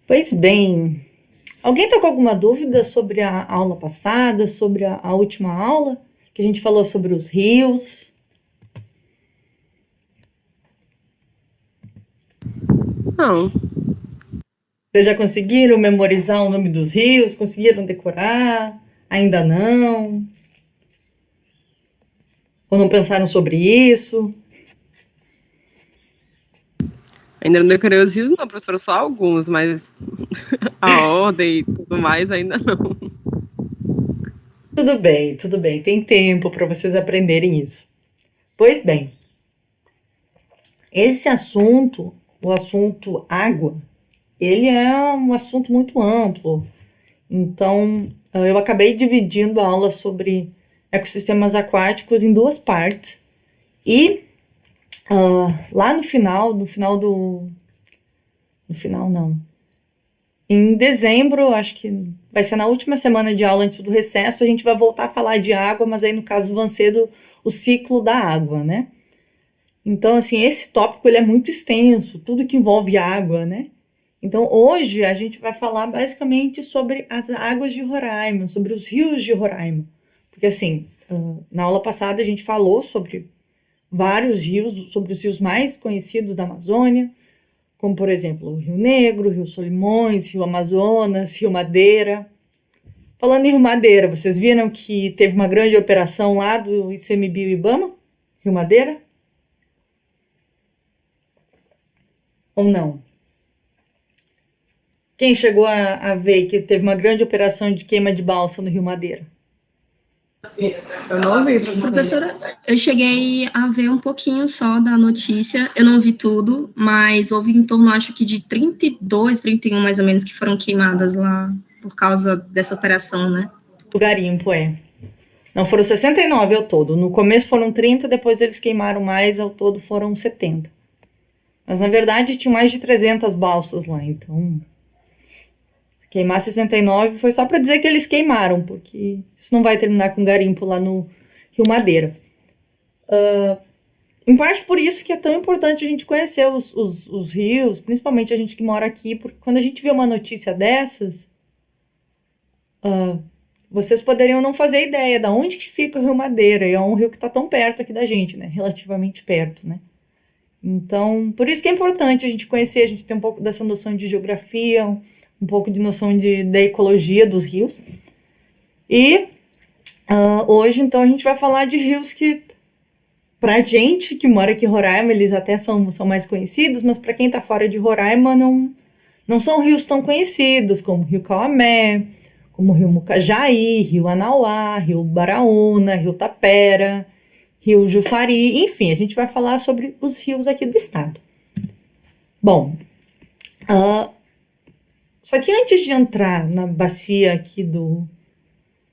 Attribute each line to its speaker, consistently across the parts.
Speaker 1: Pois bem, alguém está com alguma dúvida sobre a aula passada, sobre a última aula, que a gente falou sobre os rios?
Speaker 2: Não,
Speaker 1: Vocês já conseguiram memorizar o nome dos rios? Conseguiram decorar? Ainda não? Ou não pensaram sobre isso?
Speaker 2: ainda não decorei os rios, não, professora, só alguns, mas a ordem e tudo mais ainda não.
Speaker 1: Tudo bem, tem tempo para vocês aprenderem isso. Pois bem, esse assunto, o assunto água, ele é um assunto muito amplo. Então, eu acabei dividindo a aula sobre ecossistemas aquáticos em duas partes. E lá no final do. No final, não. Em dezembro, acho que vai ser na última semana de aula antes do recesso, a gente vai voltar a falar de água, mas aí no caso vão ser o ciclo da água, né? Então, assim, esse tópico ele é muito extenso, tudo que envolve água, né? Então, hoje a gente vai falar basicamente sobre as águas de Roraima, sobre os rios de Roraima. Porque, assim, na aula passada a gente falou sobre vários rios, sobre os rios mais conhecidos da Amazônia, como, por exemplo, o Rio Negro, Rio Solimões, Rio Amazonas, Rio Madeira. Falando em Rio Madeira, vocês viram que teve uma grande operação lá do ICMBio-IBAMA, Rio Madeira? Ou não? Quem chegou a ver que teve uma grande operação de queima de balsa no Rio Madeira?
Speaker 2: Eu não vi,
Speaker 3: Professora, eu cheguei a ver um pouquinho só da notícia, eu não vi tudo, mas houve em torno, acho que de 32, 31 mais ou menos, que foram queimadas lá por causa dessa operação, né?
Speaker 1: O garimpo, é. Não, foram 69 ao todo. No começo foram 30, depois eles queimaram mais, ao todo foram 70. Mas, na verdade, tinha mais de 300 balsas lá, então... Queimar 69 foi só para dizer que eles queimaram, porque isso não vai terminar com garimpo lá no Rio Madeira. Em parte por isso que é tão importante a gente conhecer os rios, principalmente a gente que mora aqui, porque quando a gente vê uma notícia dessas, vocês poderiam não fazer ideia de onde que fica o Rio Madeira, e é um rio que está tão perto aqui da gente, né? Relativamente perto, né? Então, por isso que é importante a gente conhecer, a gente ter um pouco dessa noção de geografia, um pouco de noção da ecologia dos rios. E hoje, então, a gente vai falar de rios que, pra gente que mora aqui em Roraima, eles até são mais conhecidos, mas para quem tá fora de Roraima, não são rios tão conhecidos, como o Rio Cauamé, como o Rio Mucajaí, Rio Anauá, Rio Baraúna, Rio Tapera, Rio Jufari, enfim, a gente vai falar sobre os rios aqui do estado. Bom, só que antes de entrar na bacia aqui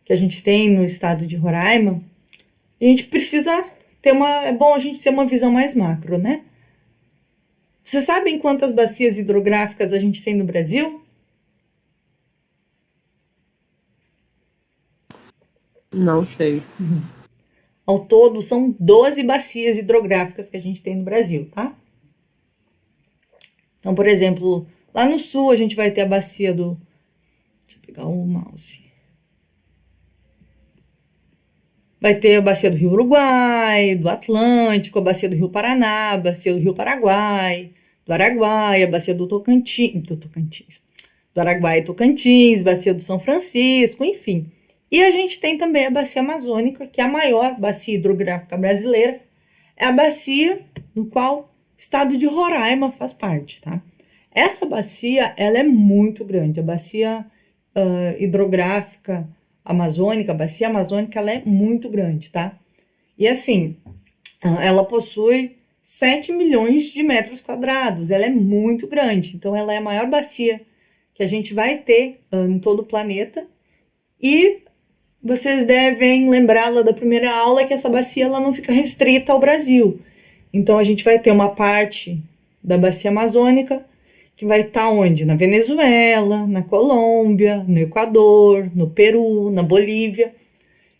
Speaker 1: que a gente tem no estado de Roraima, a gente precisa é bom a gente ter uma visão mais macro, né? Vocês sabem quantas bacias hidrográficas a gente tem no Brasil?
Speaker 2: não sei.
Speaker 1: Ao todo, são 12 bacias hidrográficas que a gente tem no Brasil, tá? Então, por exemplo, lá no sul a gente vai ter a bacia do... Deixa eu pegar o mouse. Vai ter a bacia do Rio Uruguai, do Atlântico, a bacia do Rio Paraná, a bacia do Rio Paraguai, do Araguaia, a bacia do Tocantins, do Araguaia e Tocantins, bacia do São Francisco, enfim. E a gente tem também a bacia amazônica, que é a maior bacia hidrográfica brasileira, é a bacia no qual o estado de Roraima faz parte, tá? Essa bacia, ela é muito grande, a bacia hidrográfica amazônica, a bacia amazônica, ela é muito grande, tá? E assim, ela possui 7 milhões de metros quadrados, ela é muito grande, então ela é a maior bacia que a gente vai ter em todo o planeta, e vocês devem lembrá-la da primeira aula que essa bacia ela não fica restrita ao Brasil. Então a gente vai ter uma parte da bacia amazônica que vai estar onde? Na Venezuela, na Colômbia, no Equador, no Peru, na Bolívia.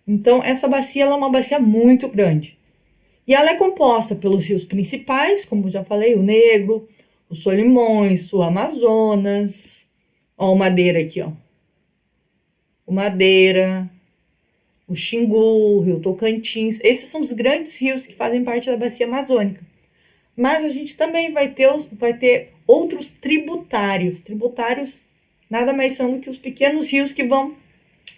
Speaker 1: Então essa bacia ela é uma bacia muito grande. E ela é composta pelos rios principais, como já falei, o Negro, o Solimões, o Amazonas, Ó, o Madeira aqui, ó. O Madeira, o Xingu, o Rio Tocantins. Esses são os grandes rios que fazem parte da bacia amazônica. Mas a gente também vai ter outros tributários. Tributários nada mais são do que os pequenos rios que vão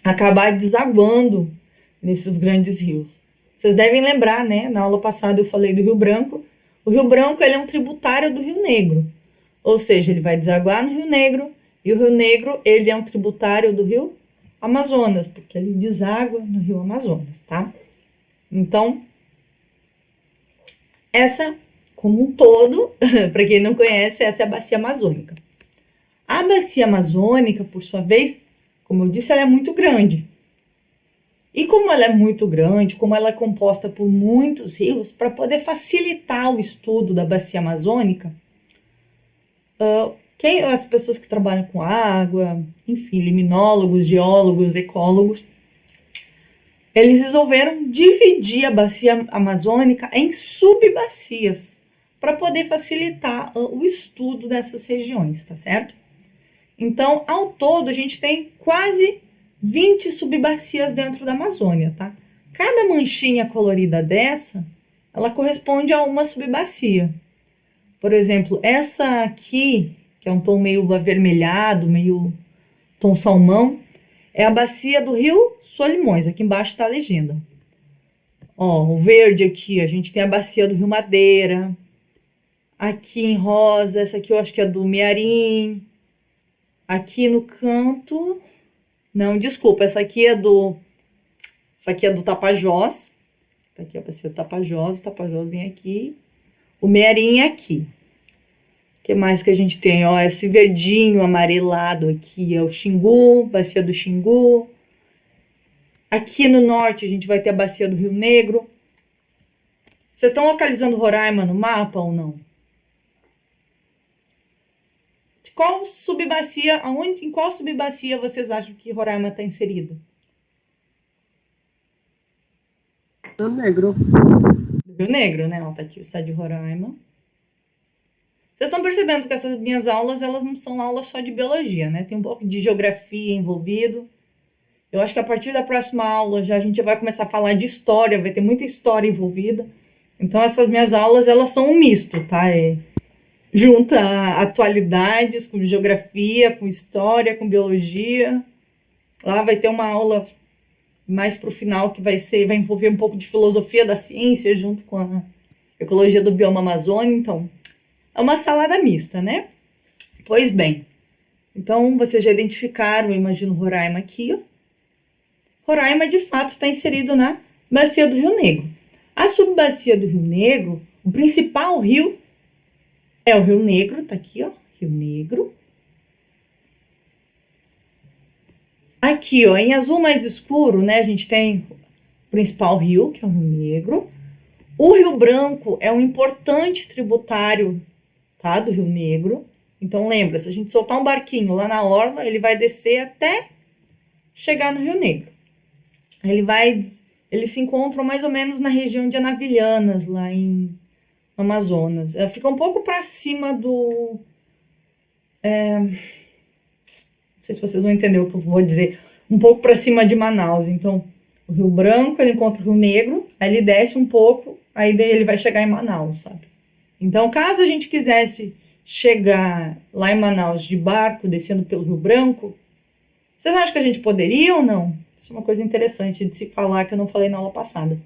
Speaker 1: acabar desaguando nesses grandes rios. Vocês devem lembrar, né? Na aula passada eu falei do Rio Branco. O Rio Branco ele é um tributário do Rio Negro. Ou seja, ele vai desaguar no Rio Negro. E o Rio Negro ele é um tributário do Rio Amazonas, porque ele deságua no Rio Amazonas, tá? Então, essa, como um todo, para quem não conhece, essa é a bacia amazônica. A bacia amazônica, por sua vez, como eu disse, ela é muito grande. E como ela é muito grande, como ela é composta por muitos rios, para poder facilitar o estudo da bacia amazônica, as pessoas que trabalham com água, enfim, liminólogos, geólogos, ecólogos, eles resolveram dividir a bacia amazônica em subbacias para poder facilitar o estudo dessas regiões, tá certo? Então, ao todo, a gente tem quase 20 subbacias dentro da Amazônia, tá? Cada manchinha colorida dessa, ela corresponde a uma subbacia. Por exemplo, essa aqui, que é um tom meio avermelhado, meio tom salmão, é a bacia do Rio Solimões. Aqui embaixo está a legenda. Ó, o verde aqui, a gente tem a bacia do Rio Madeira. Aqui em rosa, essa aqui eu acho que é do Mearim. Aqui no canto... Não, desculpa, essa aqui é do Tapajós. Tá aqui a bacia do Tapajós, o Tapajós vem aqui. O Mearim é aqui. O que mais que a gente tem? Ó, esse verdinho amarelado aqui é o Xingu, bacia do Xingu. Aqui no norte a gente vai ter a bacia do Rio Negro. Vocês estão localizando Roraima no mapa ou não? Qual subbacia, em qual subbacia vocês acham que Roraima está inserido?
Speaker 2: Rio Negro.
Speaker 1: Rio Negro, né? Ó, tá aqui o estado de Roraima. Vocês estão percebendo que essas minhas aulas, elas não são aulas só de biologia, né? Tem um pouco de geografia envolvido. Eu acho que a partir da próxima aula a gente já vai começar a falar de história, vai ter muita história envolvida. Então essas minhas aulas, elas são um misto, tá? Junta atualidades com geografia, com história, com biologia. Lá vai ter uma aula mais para o final que vai envolver um pouco de filosofia da ciência junto com a ecologia do bioma Amazônia. Então, é uma salada mista, né? Pois bem, então vocês já identificaram, eu imagino, Roraima aqui, ó. Roraima, de fato, está inserido na bacia do Rio Negro. A subbacia do Rio Negro, o principal rio é o Rio Negro, tá aqui, ó, Rio Negro. Aqui, ó, em azul mais escuro, né, a gente tem o principal rio, que é o Rio Negro. O Rio Branco é um importante tributário, tá, do Rio Negro. Então, lembra, se a gente soltar um barquinho lá na orla, ele vai descer até chegar no Rio Negro. Eles se encontram mais ou menos na região de Anavilhanas, lá no Amazonas. Fica um pouco para cima do... não sei se vocês vão entender o que eu vou dizer. Um pouco para cima de Manaus. Então, o Rio Branco, ele encontra o Rio Negro, aí ele desce um pouco, aí daí ele vai chegar em Manaus, sabe? Então, caso a gente quisesse chegar lá em Manaus de barco, descendo pelo Rio Branco, vocês acham que a gente poderia ou não? Isso é uma coisa interessante de se falar que eu não falei na aula passada.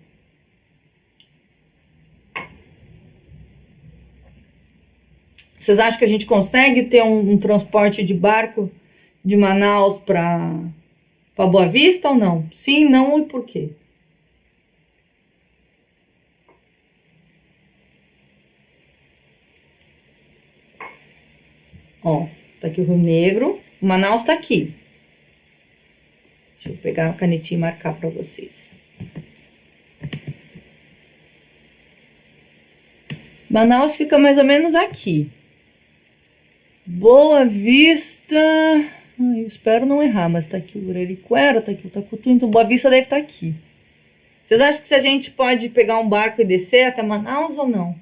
Speaker 1: Vocês acham que a gente consegue ter um transporte de barco de Manaus para Boa Vista ou não? Sim, não e por quê? Ó, tá aqui o Rio Negro, o Manaus tá aqui. Deixa eu pegar a canetinha e marcar para vocês. Manaus fica mais ou menos aqui. Boa Vista... eu espero não errar, mas tá aqui o Uraricuera, tá aqui o Tacutu, então Boa Vista deve estar aqui. Vocês acham que a gente pode pegar um barco e descer até Manaus ou não?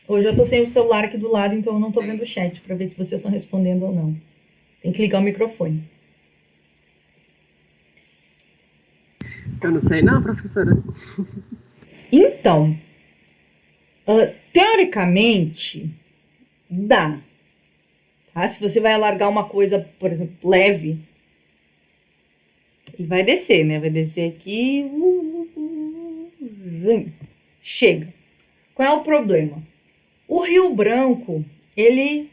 Speaker 1: Hoje eu tô sem o celular aqui do lado, então eu não tô vendo o chat para ver se vocês estão respondendo ou não. Tem que ligar o microfone.
Speaker 2: Eu não sei não, professora.
Speaker 1: Então, teoricamente, dá. Tá? Se você vai alargar uma coisa, por exemplo, leve, ele vai descer, né? Vai descer aqui. Chega. Qual é o problema? O Rio Branco, ele,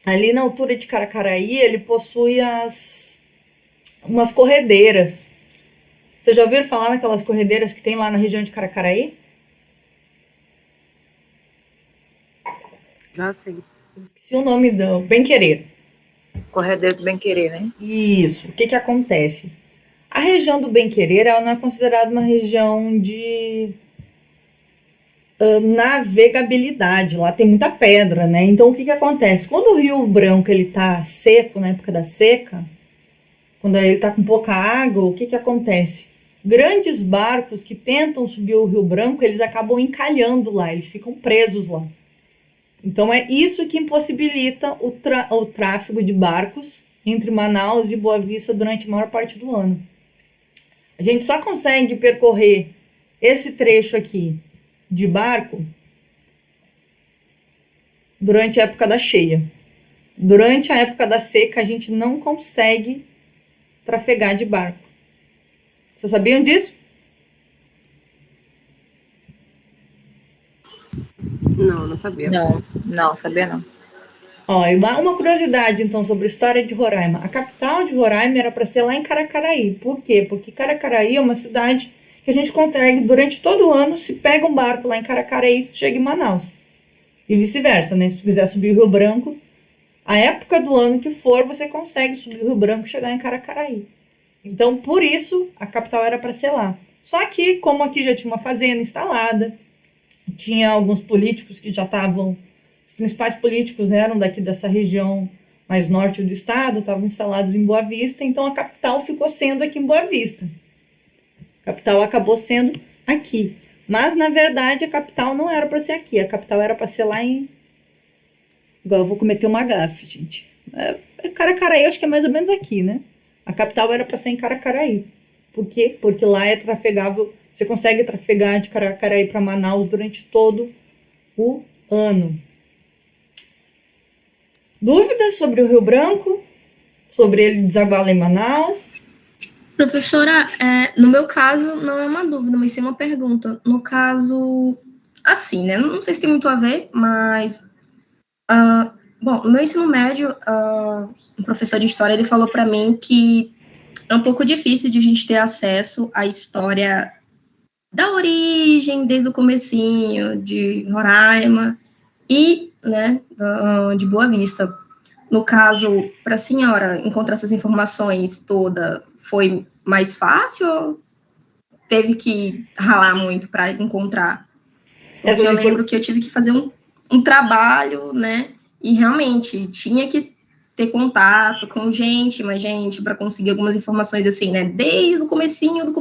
Speaker 1: ali na altura de Caracaraí, ele possui umas corredeiras. Vocês já ouviram falar naquelas corredeiras que tem lá na região de Caracaraí?
Speaker 2: Já sim.
Speaker 1: Eu esqueci o nome do Bem Querer.
Speaker 4: Corredeiro do Bem Querer, né?
Speaker 1: Isso. O que acontece? A região do Bem Querer, ela não é considerada uma região de navegabilidade. Lá tem muita pedra, né? Então, o que acontece? Quando o Rio Branco ele tá seco, na época da seca, quando ele tá com pouca água, o que acontece? Grandes barcos que tentam subir o Rio Branco, eles acabam encalhando lá, eles ficam presos lá. Então, é isso que impossibilita o tráfego de barcos entre Manaus e Boa Vista durante a maior parte do ano. A gente só consegue percorrer esse trecho aqui de barco durante a época da cheia. Durante a época da seca, a gente não consegue trafegar de barco. Vocês sabiam disso?
Speaker 2: Não sabia.
Speaker 4: Não, sabia não.
Speaker 1: Ó, e uma curiosidade, então, sobre a história de Roraima. A capital de Roraima era para ser lá em Caracaraí. Por quê? Porque Caracaraí é uma cidade que a gente consegue, durante todo o ano, se pega um barco lá em Caracaraí, você chega em Manaus. E vice-versa, né? Se tu quiser subir o Rio Branco, a época do ano que for, você consegue subir o Rio Branco e chegar em Caracaraí. Então, por isso, a capital era para ser lá. Só que, como aqui já tinha uma fazenda instalada, tinha alguns políticos que já estavam... Os principais políticos eram daqui dessa região mais norte do estado, estavam instalados em Boa Vista, então a capital ficou sendo aqui em Boa Vista. A capital acabou sendo aqui. Mas, na verdade, a capital não era para ser aqui. A capital era para ser lá em... Agora eu vou cometer uma gafe, gente. Caracaraí, eu acho que é mais ou menos aqui, né? A capital era para ser em Caracaraí. Por quê? Porque lá é trafegável. Você consegue trafegar de Caracaraí para Manaus durante todo o ano. Dúvidas sobre o Rio Branco? Sobre ele desaguar em Manaus?
Speaker 3: Professora, no meu caso, não é uma dúvida, mas sim uma pergunta. No caso, assim, né? Não sei se tem muito a ver, mas... bom, no meu ensino médio, um professor de história, ele falou para mim que é um pouco difícil de a gente ter acesso à história da origem, desde o comecinho, de Roraima e, né, de Boa Vista. No caso, para a senhora encontrar essas informações todas, foi mais fácil ou teve que ralar muito para encontrar? Porque eu lembro que eu tive que fazer um trabalho, né, e realmente tinha que ter contato com gente, mais gente, para conseguir algumas informações assim, né, desde o comecinho,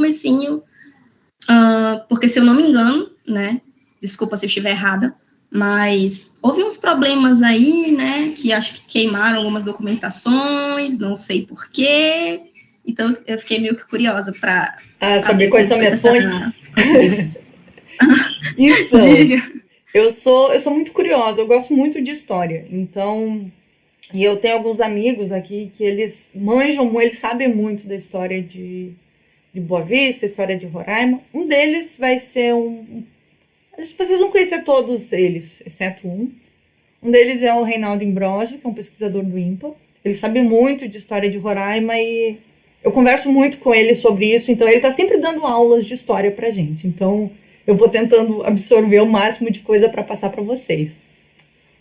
Speaker 3: porque se eu não me engano, né, desculpa se eu estiver errada, mas houve uns problemas aí, né, que acho que queimaram algumas documentações, não sei porquê, então eu fiquei meio que curiosa para
Speaker 1: saber quais são minhas fontes. Então, eu sou muito curiosa, eu gosto muito de história, então, e eu tenho alguns amigos aqui que eles manjam, eles sabem muito da história de Boa Vista, história de Roraima. Um deles vai ser vocês vão conhecer todos eles, exceto um. Um deles é o Reinaldo Imbrósio, que é um pesquisador do INPA. Ele sabe muito de história de Roraima e eu converso muito com ele sobre isso, então ele está sempre dando aulas de história pra gente. Então, eu vou tentando absorver o máximo de coisa para passar para vocês.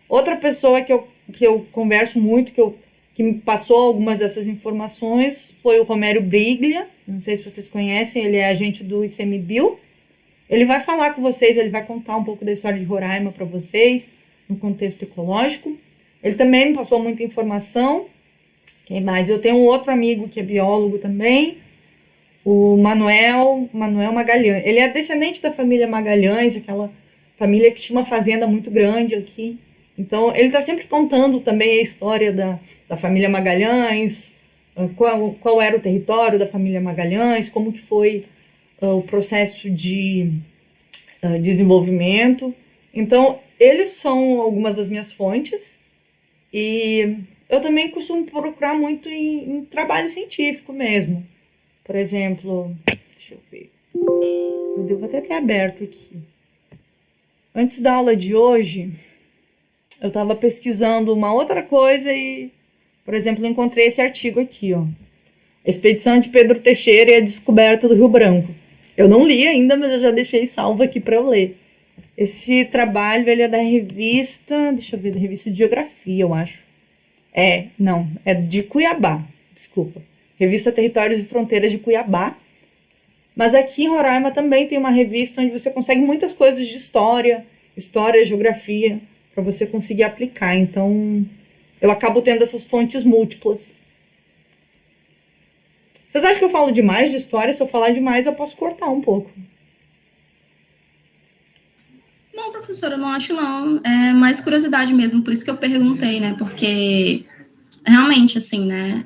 Speaker 1: Outra pessoa que eu converso muito, que me passou algumas dessas informações, foi o Romério Briglia. Não sei se vocês conhecem, ele é agente do ICMBio. Ele vai falar com vocês, ele vai contar um pouco da história de Roraima para vocês, no contexto ecológico. Ele também me passou muita informação. Quem mais? Eu tenho um outro amigo que é biólogo também, o Manuel Magalhães. Ele é descendente da família Magalhães, aquela família que tinha uma fazenda muito grande aqui. Então, ele está sempre contando também a história da família Magalhães, qual era o território da família Magalhães, como que foi o processo de desenvolvimento. Então, eles são algumas das minhas fontes e eu também costumo procurar muito em trabalho científico mesmo. Por exemplo, deixa eu ver, eu devo até ter aberto aqui. Antes da aula de hoje, eu estava pesquisando uma outra coisa e, por exemplo, encontrei esse artigo aqui, ó. A expedição de Pedro Teixeira e a descoberta do Rio Branco. Eu não li ainda, mas eu já deixei salvo aqui para eu ler. Esse trabalho, ele é da revista, deixa eu ver, da revista de Geografia, eu acho. Não, é de Cuiabá, desculpa. Revista Territórios e Fronteiras de Cuiabá. Mas aqui em Roraima também tem uma revista onde você consegue muitas coisas de história, geografia, para você conseguir aplicar. Então, eu acabo tendo essas fontes múltiplas. Vocês acham que eu falo demais de história? Se eu falar demais, eu posso cortar um pouco.
Speaker 3: Não, professora, eu não acho não. É mais curiosidade mesmo, por isso que eu perguntei, né? Porque realmente, assim, né?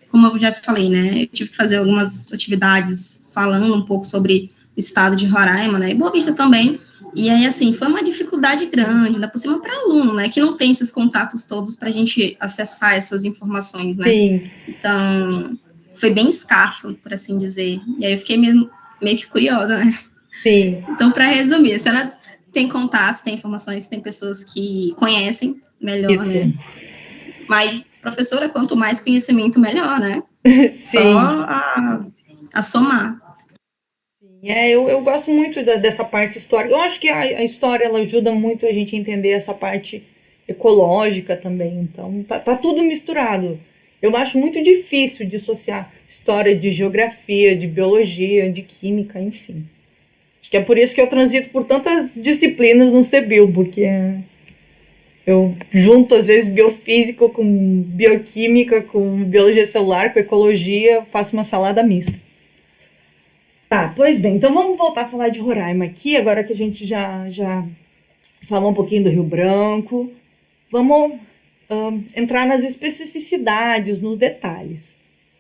Speaker 3: Como eu já falei, né? Eu tive que fazer algumas atividades falando um pouco sobre o estado de Roraima, né? E Boa Vista também. E aí, assim, foi uma dificuldade grande, ainda por cima para aluno, né? Que não tem esses contatos todos para a gente acessar essas informações, né?
Speaker 1: Sim.
Speaker 3: Então, foi bem escasso, por assim dizer. E aí eu fiquei meio que curiosa, né?
Speaker 1: Sim.
Speaker 3: Então, para resumir, se ela tem contatos, tem informações, tem pessoas que conhecem melhor,
Speaker 1: Isso.
Speaker 3: né? Mas, professora, quanto mais conhecimento, melhor, né?
Speaker 1: Sim.
Speaker 3: Só a somar.
Speaker 1: Eu gosto muito dessa parte histórica. Eu acho que a história ela ajuda muito a gente a entender essa parte ecológica também. Então, tá tudo misturado. Eu acho muito difícil dissociar história de geografia, de biologia, de química, enfim. Acho que é por isso que eu transito por tantas disciplinas no CBio, porque eu junto, às vezes, biofísica com bioquímica, com biologia celular, com ecologia, faço uma salada mista. Tá, pois bem, então vamos voltar a falar de Roraima aqui, agora que a gente já falou um pouquinho do Rio Branco. Vamos entrar nas especificidades, nos detalhes.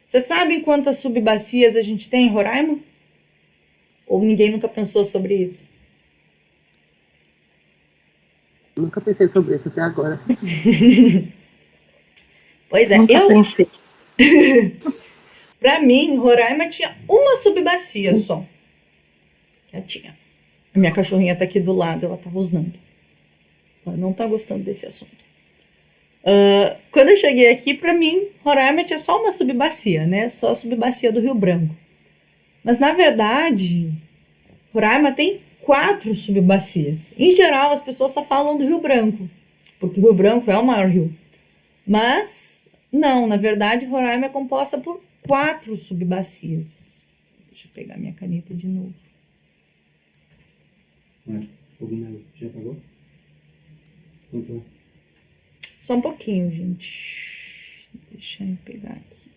Speaker 1: Vocês sabem quantas subbacias a gente tem em Roraima? Ou ninguém nunca pensou sobre isso?
Speaker 2: Nunca pensei sobre isso até agora.
Speaker 1: Pois é,
Speaker 4: Nunca pensei.
Speaker 1: Pra mim, Roraima tinha uma subbacia só. Já tinha. A minha cachorrinha tá aqui do lado, ela tá rosnando. Ela não tá gostando desse assunto. Quando eu cheguei aqui, pra mim, Roraima tinha só uma subbacia, né? Só a subbacia do Rio Branco. Mas, na verdade, Roraima tem 4 subbacias. Em geral, as pessoas só falam do Rio Branco, porque o Rio Branco é o maior rio. Mas, não, na verdade, Roraima é composta por 4 subbacias. Deixa eu pegar minha caneta de novo.
Speaker 5: Cogumelo, já pagou? Quanto é?
Speaker 1: Só um pouquinho, gente. Deixa eu pegar aqui.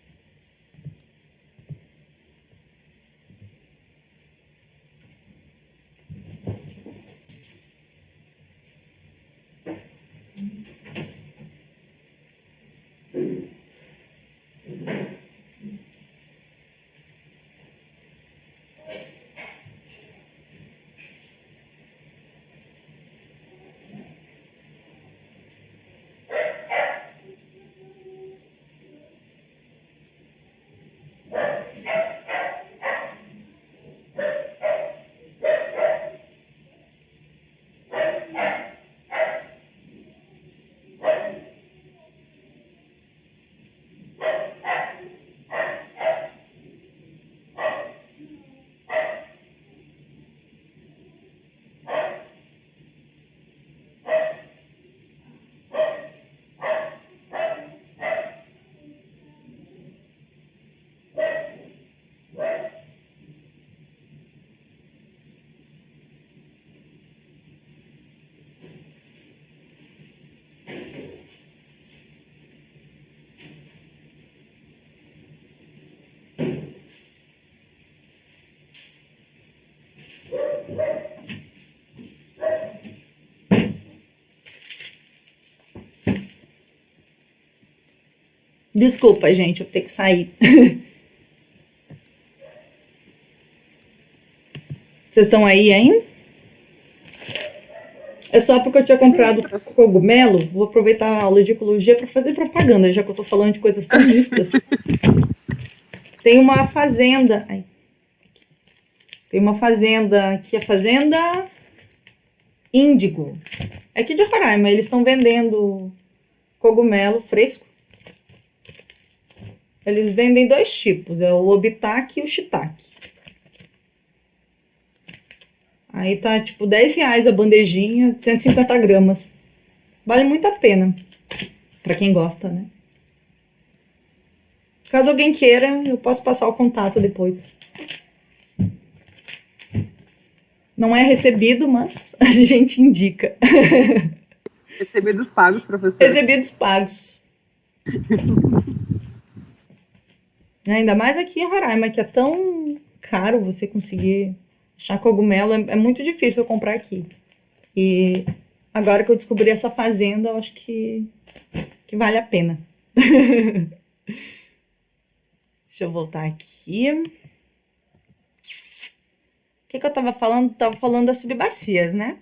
Speaker 1: Desculpa, gente, eu vou ter que sair. Vocês estão aí ainda? É só porque eu tinha comprado cogumelo. Vou aproveitar a aula de ecologia para fazer propaganda, já que eu tô falando de coisas tão mistas. Tem uma fazenda. Ai, aqui. Tem uma fazenda aqui, a Fazenda Índigo. É aqui de Roraima. Eles estão vendendo cogumelo fresco. Eles vendem 2 tipos, é o obitake e o shiitake. Aí tá tipo R$10 a bandejinha, 150 gramas. Vale muito a pena, pra quem gosta, né? Caso alguém queira, eu posso passar o contato depois. Não é recebido, mas a gente indica.
Speaker 2: Recebidos pagos, professor.
Speaker 1: Recebidos pagos. Ainda mais aqui em Roraima, que é tão caro você conseguir achar cogumelo. É muito difícil eu comprar aqui. E agora que eu descobri essa fazenda, eu acho que vale a pena. Deixa eu voltar aqui. O que eu tava falando? Tava falando das subbacias, né?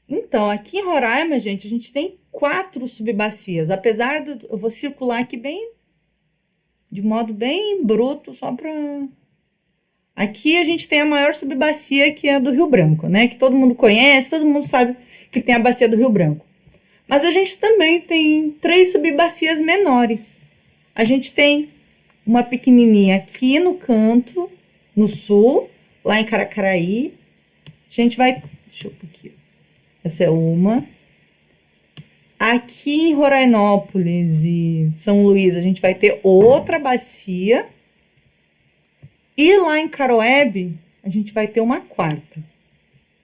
Speaker 1: Então, aqui em Roraima, gente, a gente tem 4 subbacias. Apesar do... Eu vou circular aqui de modo bem bruto, só para... Aqui a gente tem a maior subbacia, que é a do Rio Branco, né? Que todo mundo conhece, todo mundo sabe que tem a bacia do Rio Branco. Mas a gente também tem 3 subbacias menores. A gente tem uma pequenininha aqui no canto, no sul, lá em Caracaraí. A gente vai... Deixa eu pôr aqui. Essa é uma. Aqui em Rorainópolis e São Luís, a gente vai ter outra bacia. E lá em Caroebe, a gente vai ter uma 4ª.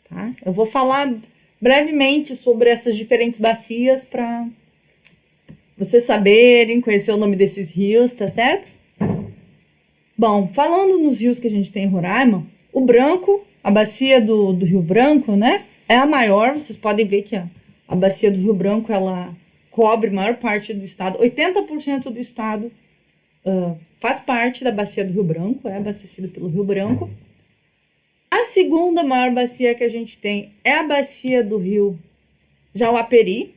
Speaker 1: Tá? Eu vou falar brevemente sobre essas diferentes bacias para vocês saberem, conhecer o nome desses rios, tá certo? Bom, falando nos rios que a gente tem em Roraima, o Branco, a bacia do Rio Branco, né? É a maior. Vocês podem ver que a bacia do Rio Branco, ela cobre a maior parte do estado. 80% do estado faz parte da bacia do Rio Branco, é abastecido pelo Rio Branco. A segunda maior bacia que a gente tem é a bacia do Rio Jauaperi,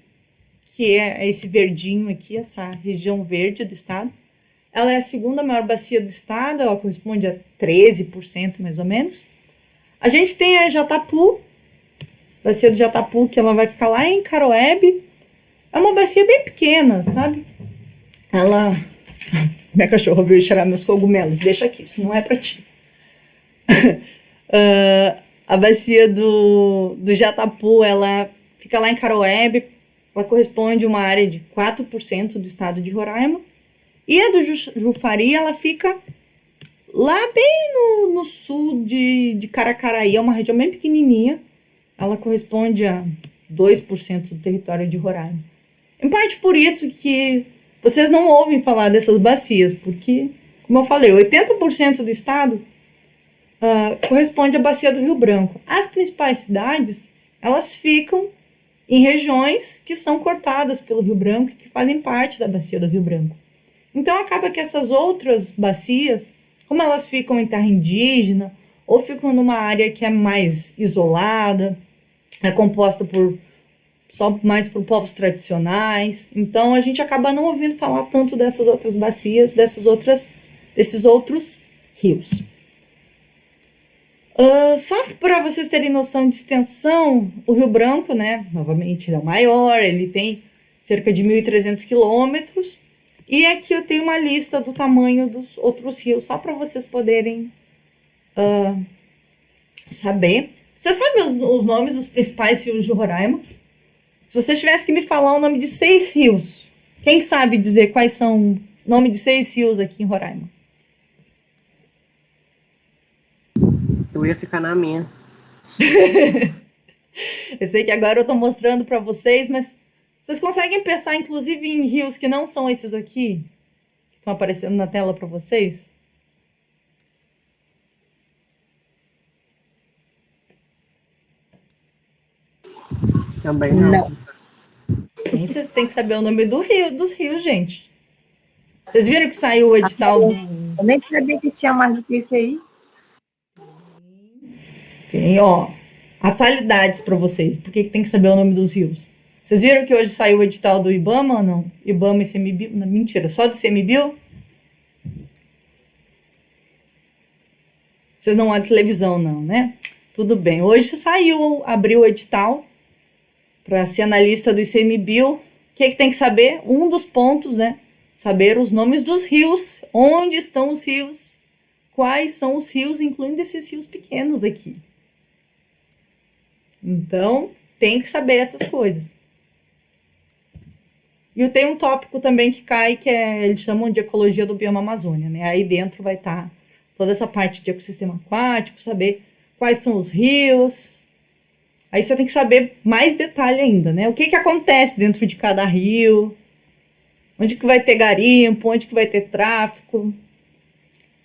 Speaker 1: que é esse verdinho aqui, essa região verde do estado. Ela é a segunda maior bacia do estado, ela corresponde a 13% mais ou menos. A gente tem a Jatapu, bacia do Jatapu, que ela vai ficar lá em Caroebe. É uma bacia bem pequena, sabe? Ela... Minha cachorra veio cheirar meus cogumelos. Deixa aqui, isso não é pra ti. A bacia do Jatapu, ela fica lá em Caroebe. Ela corresponde a uma área de 4% do estado de Roraima. E a do Jufari, ela fica lá bem no sul de Caracaraí. É uma região bem pequenininha. Ela corresponde a 2% do território de Roraima. Em parte por isso que vocês não ouvem falar dessas bacias, porque, como eu falei, 80% do estado corresponde à bacia do Rio Branco. As principais cidades, elas ficam em regiões que são cortadas pelo Rio Branco e que fazem parte da bacia do Rio Branco. Então, acaba que essas outras bacias, como elas ficam em terra indígena, ou ficam numa área que é mais isolada, é composta só mais por povos tradicionais. Então, a gente acaba não ouvindo falar tanto dessas outras bacias, desses outros rios. Só para vocês terem noção de extensão, o Rio Branco, né, novamente, ele é o maior, ele tem cerca de 1.300 quilômetros. E aqui eu tenho uma lista do tamanho dos outros rios, só para vocês poderem saber. Você sabe os nomes dos principais rios de Roraima? Se você tivesse que me falar o nome de 6 rios, quem sabe dizer quais são o nome de 6 rios aqui em Roraima?
Speaker 2: Eu ia ficar na minha.
Speaker 1: Eu sei que agora eu tô mostrando para vocês, mas vocês conseguem pensar, inclusive, em rios que não são esses aqui? Que estão aparecendo na tela para vocês?
Speaker 2: Também não.
Speaker 1: Gente, vocês têm que saber o nome dos rios, gente. Vocês viram que saiu o edital do...
Speaker 4: Eu nem sabia que tinha mais do que isso aí.
Speaker 1: Tem, ó, atualidades para vocês. Por que tem que saber o nome dos rios? Vocês viram que hoje saiu o edital do IBAMA ou não? IBAMA e CMBio? Não, mentira, só do CMBio? Vocês não olham televisão, não, né? Tudo bem. Hoje saiu, abriu o edital para ser analista do ICMBio. O que tem que saber? Um dos pontos, né? Saber os nomes dos rios. Onde estão os rios? Quais são os rios, incluindo esses rios pequenos aqui. Então, tem que saber essas coisas. E eu tenho um tópico também que cai, que eles chamam de ecologia do bioma Amazônia, né? Aí dentro vai estar toda essa parte de ecossistema aquático, saber quais são os rios. Aí você tem que saber mais detalhe ainda, né? O que acontece dentro de cada rio, onde que vai ter garimpo, onde que vai ter tráfico,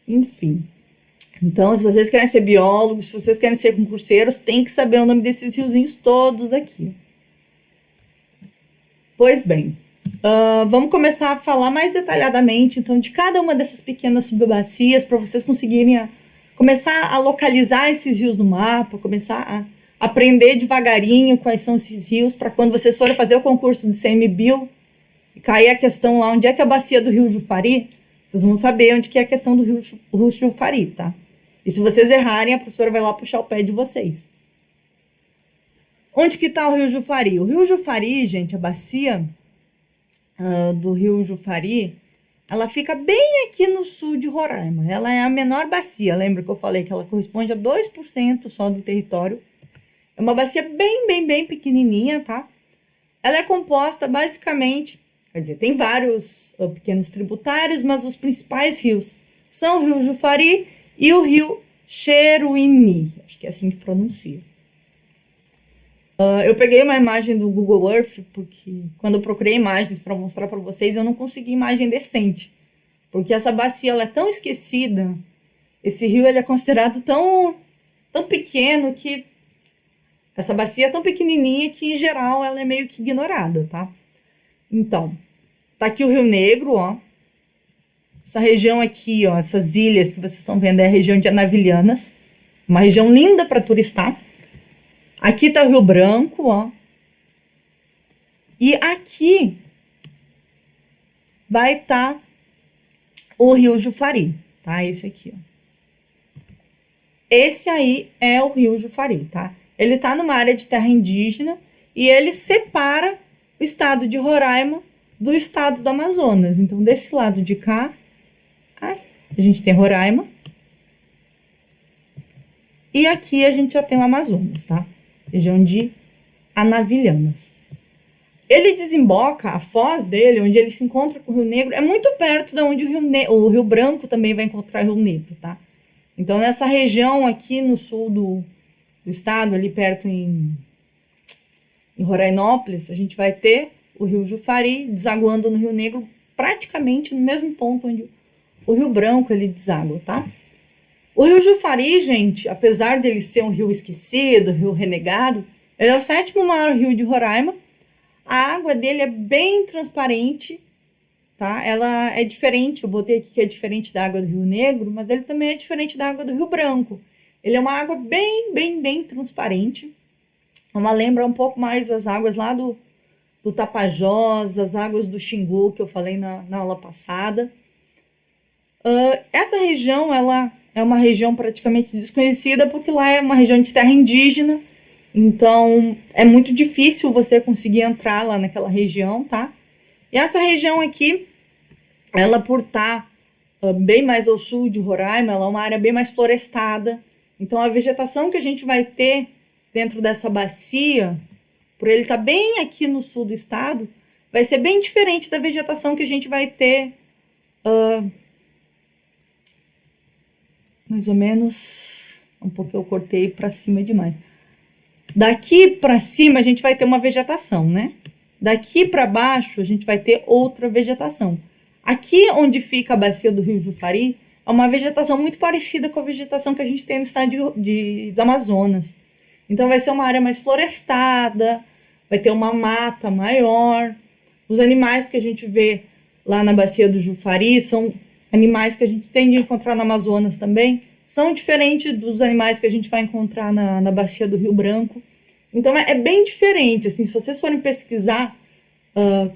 Speaker 1: enfim. Então, se vocês querem ser biólogos, se vocês querem ser concurseiros, tem que saber o nome desses riozinhos todos aqui. Pois bem, vamos começar a falar mais detalhadamente, então, de cada uma dessas pequenas subbacias, para vocês conseguirem começar a localizar esses rios no mapa, começar a aprender devagarinho quais são esses rios, para quando vocês forem fazer o concurso de CMBio, e cair a questão lá, onde é que é a bacia do Rio Jufari, vocês vão saber onde que é a questão do Rio Jufari, tá? E se vocês errarem, a professora vai lá puxar o pé de vocês. Onde que está o Rio Jufari? O Rio Jufari, gente, a bacia do Rio Jufari, ela fica bem aqui no sul de Roraima. Ela é a menor bacia, lembra que eu falei que ela corresponde a 2% só do território. É uma bacia bem pequenininha, tá? Ela é composta basicamente, quer dizer, tem vários pequenos tributários, mas os principais rios são o Rio Jufari e o Rio Cheruini, acho que é assim que pronuncia. Eu peguei uma imagem do Google Earth, porque quando eu procurei imagens para mostrar para vocês, eu não consegui imagem decente. Porque essa bacia ela é tão esquecida, esse rio ele é considerado tão pequeno que... Essa bacia é tão pequenininha que, em geral, ela é meio que ignorada, tá? Então, tá aqui o Rio Negro, ó. Essa região aqui, ó, essas ilhas que vocês estão vendo é a região de Anavilhanas. Uma região linda para turistar. Aqui tá o Rio Branco, ó. E aqui vai estar o Rio Jufari, tá? Esse aqui, ó. Esse aí é o Rio Jufari, tá? Ele tá numa área de terra indígena e ele separa o estado de Roraima do estado do Amazonas. Então, desse lado de cá, a gente tem Roraima. E aqui a gente já tem o Amazonas, tá? Região de Anavilhanas. Ele desemboca, a foz dele, onde ele se encontra com o Rio Negro, é muito perto de onde o Rio Branco também vai encontrar o Rio Negro, tá? Então, nessa região aqui no sul do estado, ali perto em Rorainópolis, a gente vai ter o Rio Jufari desaguando no Rio Negro, praticamente no mesmo ponto onde o Rio Branco ele deságua, tá? O Rio Jufari, gente, apesar dele ser um rio esquecido, rio renegado, ele é o 7º maior rio de Roraima. A água dele é bem transparente, tá? Ela é diferente, eu botei aqui que é diferente da água do Rio Negro, mas ele também é diferente da água do Rio Branco. Ele é uma água bem transparente. Ela lembra um pouco mais as águas lá do Tapajós, as águas do Xingu, que eu falei na aula passada. Essa região, ela é uma região praticamente desconhecida, porque lá é uma região de terra indígena. Então, é muito difícil você conseguir entrar lá naquela região, tá? E essa região aqui, ela por estar bem mais ao sul de Roraima, ela é uma área bem mais florestada. Então, a vegetação que a gente vai ter dentro dessa bacia, por ele estar bem aqui no sul do estado, vai ser bem diferente da vegetação que a gente vai ter mais ou menos... Um pouco eu cortei para cima demais. Daqui para cima a gente vai ter uma vegetação, né? Daqui para baixo a gente vai ter outra vegetação. Aqui onde fica a bacia do Rio Jufari, é uma vegetação muito parecida com a vegetação que a gente tem no estado do Amazonas. Então vai ser uma área mais florestada, vai ter uma mata maior. Os animais que a gente vê lá na bacia do Jufari, são animais que a gente tende a encontrar no Amazonas também, são diferentes dos animais que a gente vai encontrar na bacia do Rio Branco. Então é bem diferente, assim, se vocês forem pesquisar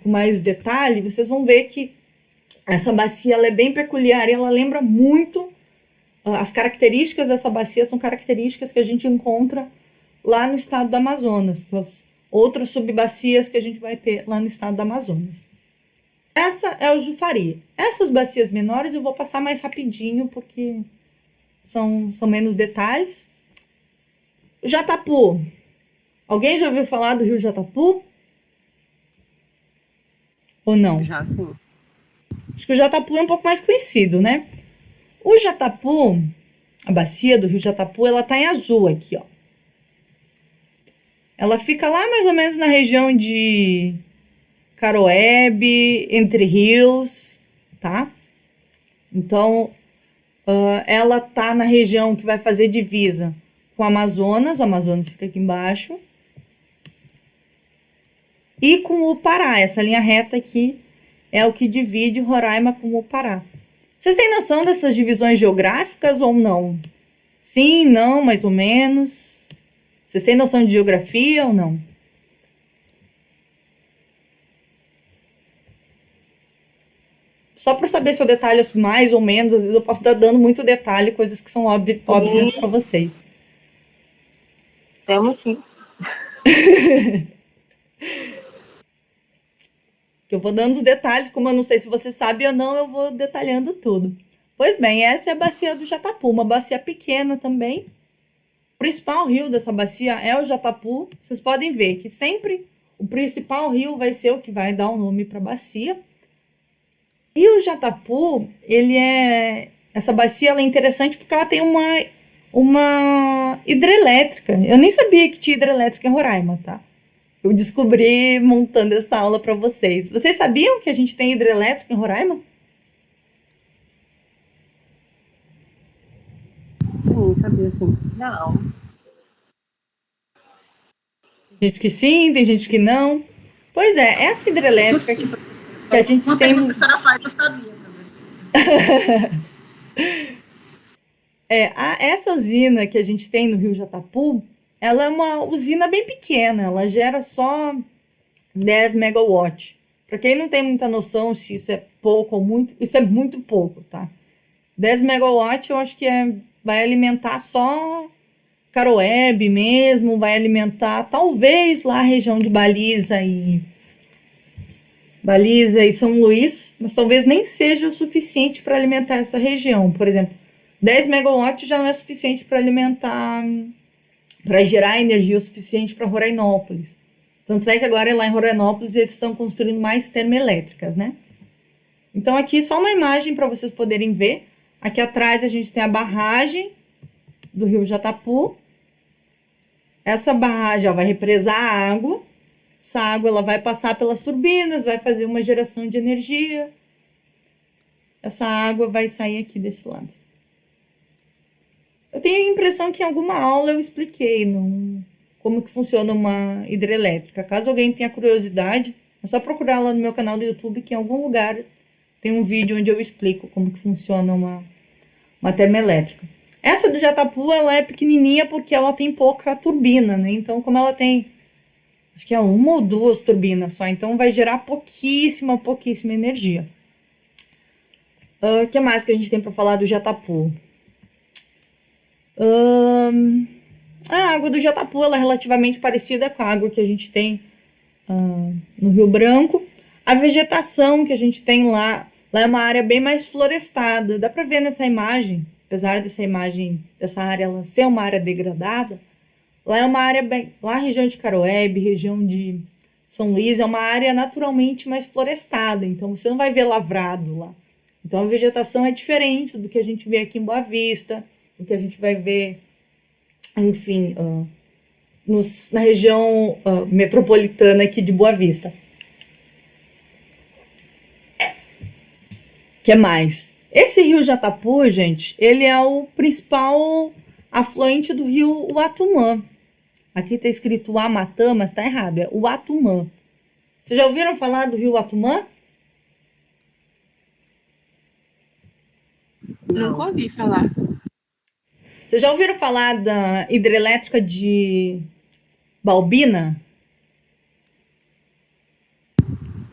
Speaker 1: com mais detalhe, vocês vão ver que essa bacia ela é bem peculiar e ela lembra muito, as características dessa bacia são características que a gente encontra lá no estado do Amazonas, com as outras subbacias que a gente vai ter lá no estado do Amazonas. Essa é o Jufari. Essas bacias menores eu vou passar mais rapidinho, porque são menos detalhes. O Jatapu. Alguém já ouviu falar do rio Jatapu? Ou não?
Speaker 2: Já sim.
Speaker 1: Acho que o Jatapu é um pouco mais conhecido, né? O Jatapu, a bacia do rio Jatapu, ela tá em azul aqui, ó. Ela fica lá mais ou menos na região de Caroebe, Entre Rios, tá? Então, ela tá na região que vai fazer divisa com o Amazonas fica aqui embaixo, e com o Pará. Essa linha reta aqui é o que divide Roraima com o Pará. Vocês têm noção dessas divisões geográficas ou não? Sim, não, mais ou menos. Vocês têm noção de geografia ou não? Só para saber se eu detalho mais ou menos, às vezes eu posso estar dando muito detalhe, coisas que são óbvias para vocês.
Speaker 4: Temos sim.
Speaker 1: Eu vou dando os detalhes, como eu não sei se você sabe ou não, eu vou detalhando tudo. Pois bem, essa é a bacia do Jatapu, uma bacia pequena também. O principal rio dessa bacia é o Jatapu. Vocês podem ver que sempre o principal rio vai ser o que vai dar o nome para a bacia. E o Jatapu, essa bacia ela é interessante porque ela tem uma hidrelétrica. Eu nem sabia que tinha hidrelétrica em Roraima, tá? Eu descobri montando essa aula para vocês. Vocês sabiam que a gente tem hidrelétrica em Roraima?
Speaker 2: Sim, sabia sim.
Speaker 4: Não.
Speaker 1: Tem gente que sim, tem gente que não. Pois é, essa hidrelétrica
Speaker 3: Isso sim,
Speaker 1: que a gente
Speaker 3: uma
Speaker 1: tem...
Speaker 3: pergunta que a senhora faz, eu sabia.
Speaker 1: Essa usina que a gente tem no Rio Jatapu, ela é uma usina bem pequena, ela gera só 10 megawatts. Para quem não tem muita noção se isso é pouco ou muito, isso é muito pouco, tá? 10 megawatts eu acho que vai alimentar só Caroebe mesmo, vai alimentar talvez lá a região de Baliza e São Luís, mas talvez nem seja o suficiente para alimentar essa região. Por exemplo, 10 megawatts já não é suficiente para alimentar, para gerar energia o suficiente para Rorainópolis. Tanto é que agora lá em Rorainópolis eles estão construindo mais termoelétricas, né? Então aqui só uma imagem para vocês poderem ver. Aqui atrás a gente tem a barragem do rio Jatapu. Essa barragem vai represar a água. Essa água ela vai passar pelas turbinas, vai fazer uma geração de energia. Essa água vai sair aqui desse lado. Eu tenho a impressão que em alguma aula eu expliquei como que funciona uma hidrelétrica. Caso alguém tenha curiosidade, é só procurar lá no meu canal do YouTube, que em algum lugar tem um vídeo onde eu explico como que funciona uma termoelétrica. Essa do Jatapu, ela é pequenininha porque ela tem pouca turbina, né? Então, como ela tem, acho que é uma ou duas turbinas só, então vai gerar pouquíssima energia. O que mais que a gente tem para falar do Jatapu? A água do Jatapu ela é relativamente parecida com a água que a gente tem no Rio Branco. A vegetação que a gente tem lá é uma área bem mais florestada. Dá para ver nessa imagem, apesar dessa área ela ser uma área degradada, lá é uma área lá a região de Caroebe, região de São Luís, é uma área naturalmente mais florestada, então você não vai ver lavrado lá. Então a vegetação é diferente do que a gente vê aqui em Boa Vista, do que a gente vai ver, enfim, na região metropolitana aqui de Boa Vista. O que mais? Esse rio Jatapu, gente, ele é o principal afluente do rio Uatumã. Aqui está escrito Uamatã, mas está errado, é Uatumã. Vocês já ouviram falar do rio Uatumã?
Speaker 3: Nunca ouvi falar.
Speaker 1: Vocês já ouviram falar da hidrelétrica de Balbina?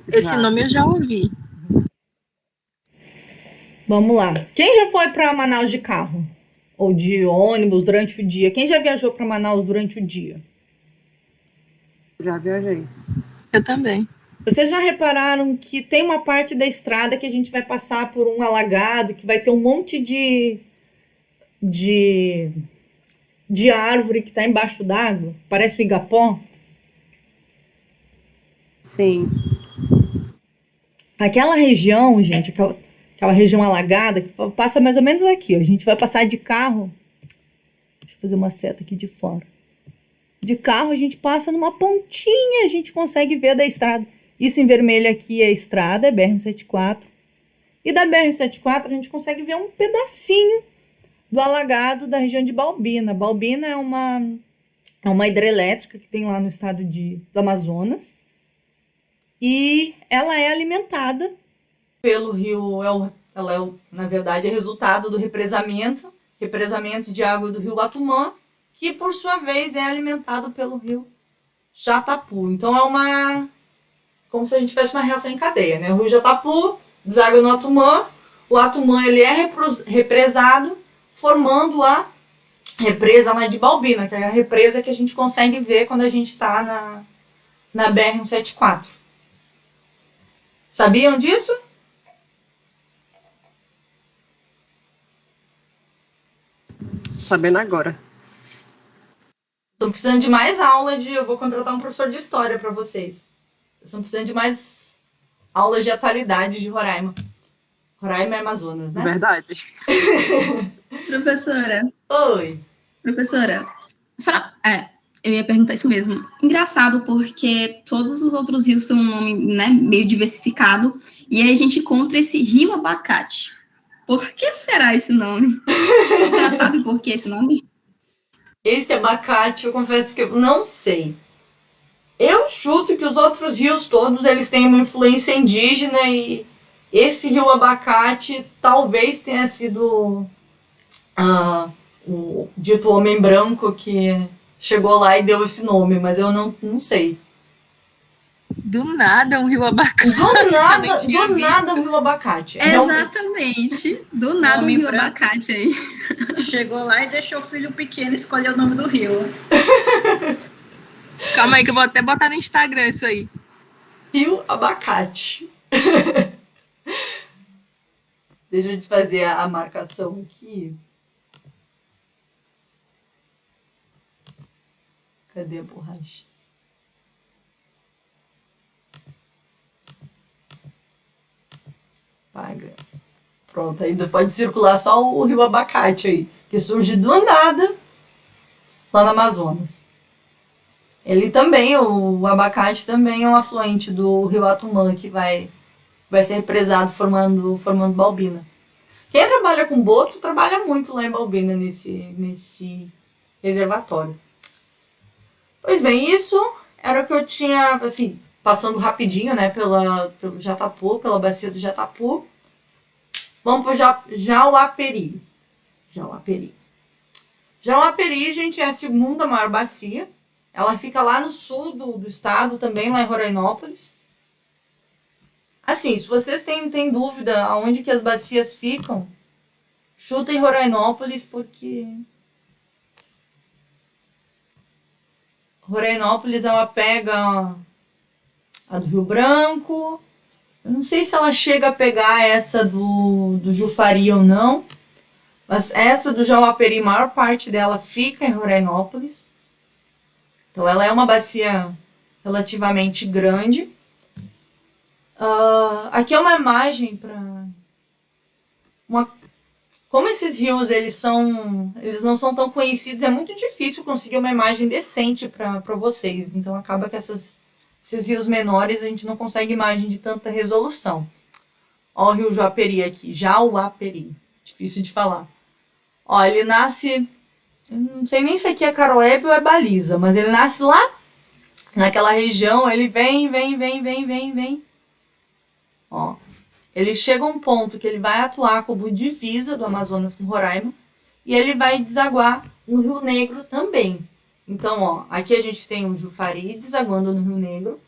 Speaker 3: Esse nome eu já ouvi.
Speaker 1: Vamos lá. Quem já foi para Manaus de carro? Ou de ônibus durante o dia? Quem já viajou para Manaus durante o dia?
Speaker 2: Já viajei.
Speaker 3: Eu também.
Speaker 1: Vocês já repararam que tem uma parte da estrada que a gente vai passar por um alagado, que vai ter um monte de árvore que está embaixo d'água? Parece o Igapó.
Speaker 2: Sim.
Speaker 1: Aquela região, gente, aquela região alagada, que passa mais ou menos aqui. Ó. A gente vai passar de carro. Deixa eu fazer uma seta aqui de fora. De carro a gente passa numa pontinha, a gente consegue ver da estrada. Isso em vermelho aqui é a estrada, é BR-174. E da BR-174 a gente consegue ver um pedacinho do alagado da região de Balbina. Balbina é uma hidrelétrica que tem lá no estado do Amazonas. E ela é alimentada pelo rio, na verdade, é resultado do represamento de água do rio Guatumã, que por sua vez é alimentado pelo rio Jatapu. Então como se a gente tivesse uma reação em cadeia, né? O rio Jatapu deságua no Atumã, o Atumã ele é represado, formando a represa lá de Balbina, que é a represa que a gente consegue ver quando a gente está na BR-174. Sabiam disso?
Speaker 2: Sabendo agora.
Speaker 1: Estão precisando de mais aula eu vou contratar um professor de história para vocês. Vocês estão precisando de mais aulas de atualidade de Roraima. Roraima é Amazonas, né?
Speaker 2: Verdade.
Speaker 3: Professora.
Speaker 1: Oi.
Speaker 3: Professora. Eu ia perguntar isso mesmo. Engraçado, porque todos os outros rios têm um nome, né, meio diversificado, e aí a gente encontra esse rio Abacate. Por que será esse nome? A senhora sabe por que esse nome?
Speaker 1: Esse abacate, eu confesso que eu não sei. Eu chuto que os outros rios todos, eles têm uma influência indígena e esse rio Abacate talvez tenha sido o dito homem branco que chegou lá e deu esse nome, mas eu não sei.
Speaker 3: Do nada um rio Abacate.
Speaker 1: Do nada um rio Abacate.
Speaker 3: Exatamente. Do nada um
Speaker 4: Nome
Speaker 3: rio
Speaker 4: branco.
Speaker 3: Abacate aí.
Speaker 4: Chegou lá e deixou o filho pequeno escolher o nome do rio.
Speaker 3: Calma aí que eu vou até botar no Instagram isso aí.
Speaker 1: Rio Abacate. Deixa eu te fazer a marcação aqui. Cadê a borracha? Paga. Pronto, ainda pode circular só o rio Abacate aí, que surge do nada lá no Amazonas. Ele também, o abacate também é um afluente do rio Atumã, que vai ser represado formando Balbina. Quem trabalha com boto trabalha muito lá em Balbina, nesse reservatório. Pois bem, isso era o que eu tinha, assim, passando rapidinho, né, pelo Jatapu, pela bacia do Jatapu. Vamos para o Jauaperi. Jauaperi, gente, é a segunda maior bacia. Ela fica lá no sul do estado, também lá em Rorainópolis. Assim, se vocês têm dúvida aonde que as bacias ficam, chutem Rorainópolis, porque Rorainópolis ela pega a do Rio Branco. Eu não sei se ela chega a pegar essa do Jufari ou não, mas essa do Jauaperi, a maior parte dela fica em Rorainópolis. Então ela é uma bacia relativamente grande. Aqui é uma imagem para como esses rios eles não são tão conhecidos, é muito difícil conseguir uma imagem decente para vocês. Então acaba que esses rios menores a gente não consegue imagem de tanta resolução. Ó, o rio Jauaperi aqui, Jauaperi, difícil de falar. Ó, ele nasce, eu não sei nem se aqui é Caroebe ou é Baliza, mas ele nasce lá naquela região, ele vem. Ó. ele chega a um ponto que ele vai atuar como divisa do Amazonas com Roraima e ele vai desaguar no Rio Negro também. Então, ó, aqui a gente tem o Jufari desaguando no Rio Negro.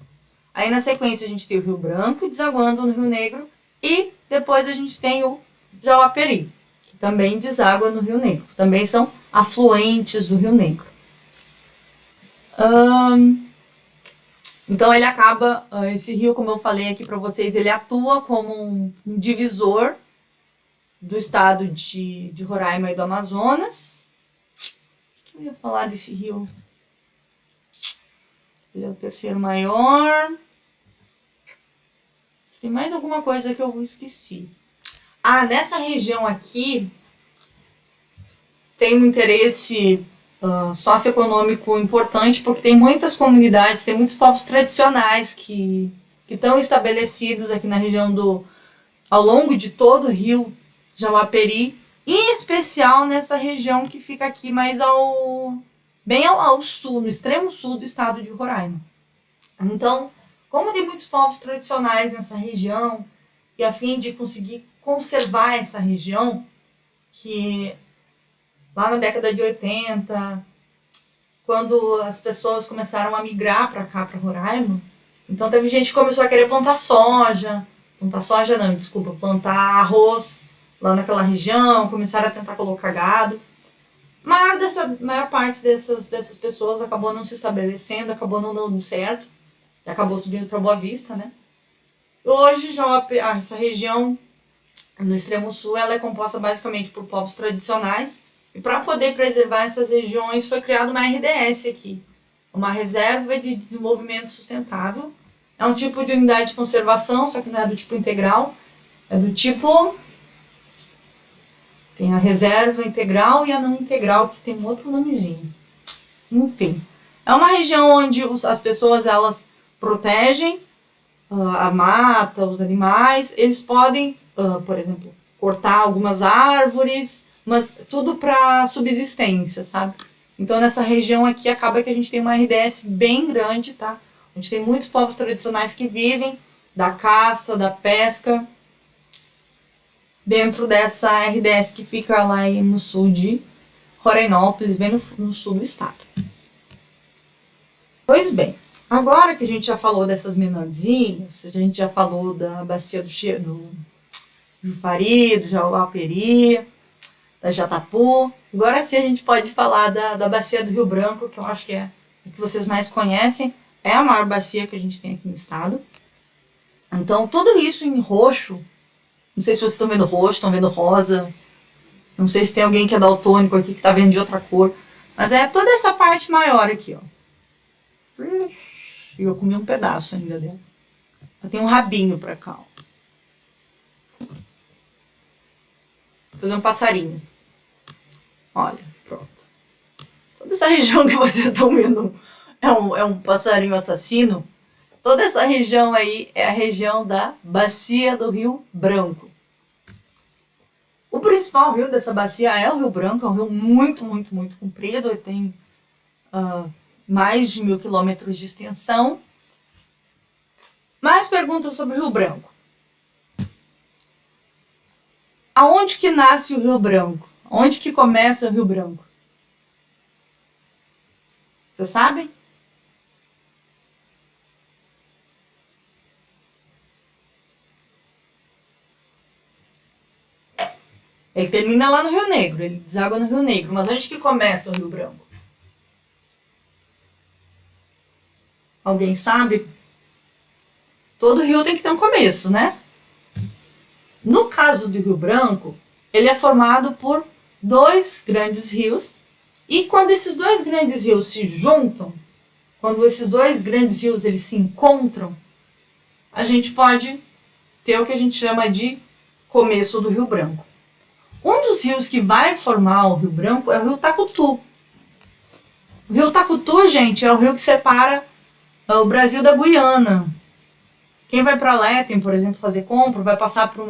Speaker 1: Aí na sequência a gente tem o Rio Branco desaguando no Rio Negro e depois a gente tem o Jauaperi, que também deságua no Rio Negro. Também são afluentes do Rio Negro. Então ele acaba, esse rio, como eu falei aqui para vocês, ele atua como um divisor do estado de Roraima e do Amazonas. O que eu ia falar desse rio? Ele é o terceiro maior. Tem mais alguma coisa que eu esqueci. Ah, nessa região aqui tem um interesse socioeconômico importante, porque tem muitas comunidades, tem muitos povos tradicionais que estão estabelecidos aqui na região ao longo de todo o rio Jauaperi, em especial nessa região que fica aqui mais bem ao sul, no extremo sul do estado de Roraima. Então, como tem muitos povos tradicionais nessa região, e a fim de conseguir conservar essa região, que lá na década de 80, quando as pessoas começaram a migrar para cá, para Roraima, então teve gente que começou a querer plantar arroz lá naquela região, começaram a tentar colocar gado. Maior parte dessas pessoas acabou não se estabelecendo, acabou não dando certo, e acabou subindo para Boa Vista, né? Hoje, essa região no extremo sul, ela é composta basicamente por povos tradicionais, e para poder preservar essas regiões foi criada uma RDS aqui, uma Reserva de Desenvolvimento Sustentável. É um tipo de unidade de conservação, só que não é do tipo integral, é do tipo... Tem a reserva integral e a não integral, que tem um outro nomezinho. Enfim, é uma região onde as pessoas elas protegem a mata, os animais. Eles podem, por exemplo, cortar algumas árvores, mas tudo para subsistência, sabe? Então nessa região aqui acaba que a gente tem uma RDS bem grande, tá? A gente tem muitos povos tradicionais que vivem da caça, da pesca, dentro dessa RDS que fica lá no sul de Rorainópolis, bem no sul do estado. Pois bem, agora que a gente já falou dessas menorzinhas, a gente já falou da bacia do Jufari, do Jauaperi, da Jatapu, agora sim a gente pode falar da bacia do Rio Branco, que eu acho que é a que vocês mais conhecem, é a maior bacia que a gente tem aqui no estado. Então, tudo isso em roxo. Não sei se vocês estão vendo roxo, estão vendo rosa. Não sei se tem alguém que é daltônico aqui que está vendo de outra cor. Mas é toda essa parte maior aqui, ó. E eu comi um pedaço ainda dela. Tem um rabinho pra cá, ó. Vou fazer um passarinho. Olha, pronto. Toda essa região que vocês estão vendo é um passarinho assassino. Toda essa região aí é a região da bacia do Rio Branco. O principal rio dessa bacia é o Rio Branco, é um rio muito, muito, muito comprido. Ele tem mais de 1.000 quilômetros de extensão. Mais perguntas sobre o Rio Branco. Aonde que nasce o Rio Branco? Onde que começa o Rio Branco? Vocês sabem? Ele termina lá no Rio Negro, ele deságua no Rio Negro. Mas onde que começa o Rio Branco? Alguém sabe? Todo rio tem que ter um começo, né? No caso do Rio Branco, ele é formado por dois grandes rios. E quando esses dois grandes rios se juntam, quando esses dois grandes rios eles se encontram, a gente pode ter o que a gente chama de começo do Rio Branco. Um dos rios que vai formar o Rio Branco é o Rio Tacutu. O Rio Tacutu, gente, é o rio que separa o Brasil da Guiana. Quem vai para Letem, por exemplo, fazer compra, vai passar por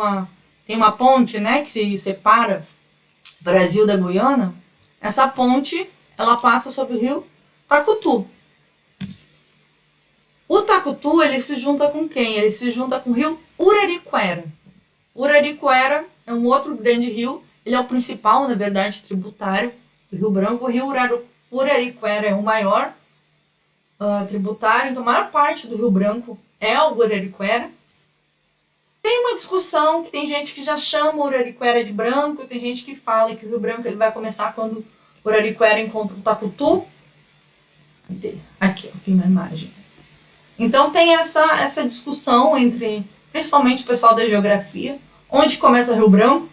Speaker 1: tem uma ponte, né, que se separa o Brasil da Guiana. Essa ponte, ela passa sobre o Rio Tacutu. O Tacutu, ele se junta com quem? Ele se junta com o Rio Urariquera. O Uraricoara é um outro grande rio, ele é o principal, na verdade, tributário do Rio Branco. O rio Uraricoara é o maior tributário, então a maior parte do Rio Branco é o Uraricoara. Tem uma discussão que tem gente que já chama o Uraricoara de branco, tem gente que fala que o Rio Branco ele vai começar quando o Uraricoara encontra o Tacutu. Aqui, ó, tem uma imagem. Então tem essa discussão entre, principalmente o pessoal da geografia, onde começa o Rio Branco.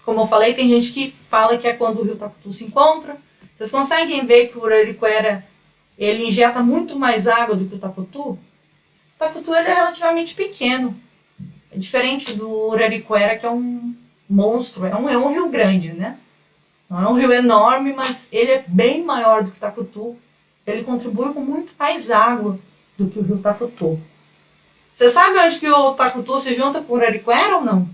Speaker 1: Como eu falei, tem gente que fala que é quando o Rio Tacutu se encontra. Vocês conseguem ver que o Uraricoara ele injeta muito mais água do que o Tacutu? O Tacutu ele é relativamente pequeno. É diferente do Uraricoara, que é um monstro, é um rio grande, né? Não é um rio enorme, mas ele é bem maior do que o Tacutu. Ele contribui com muito mais água do que o rio Tacutu. Você sabe onde que o Tacutu se junta com o Uraricoara ou não?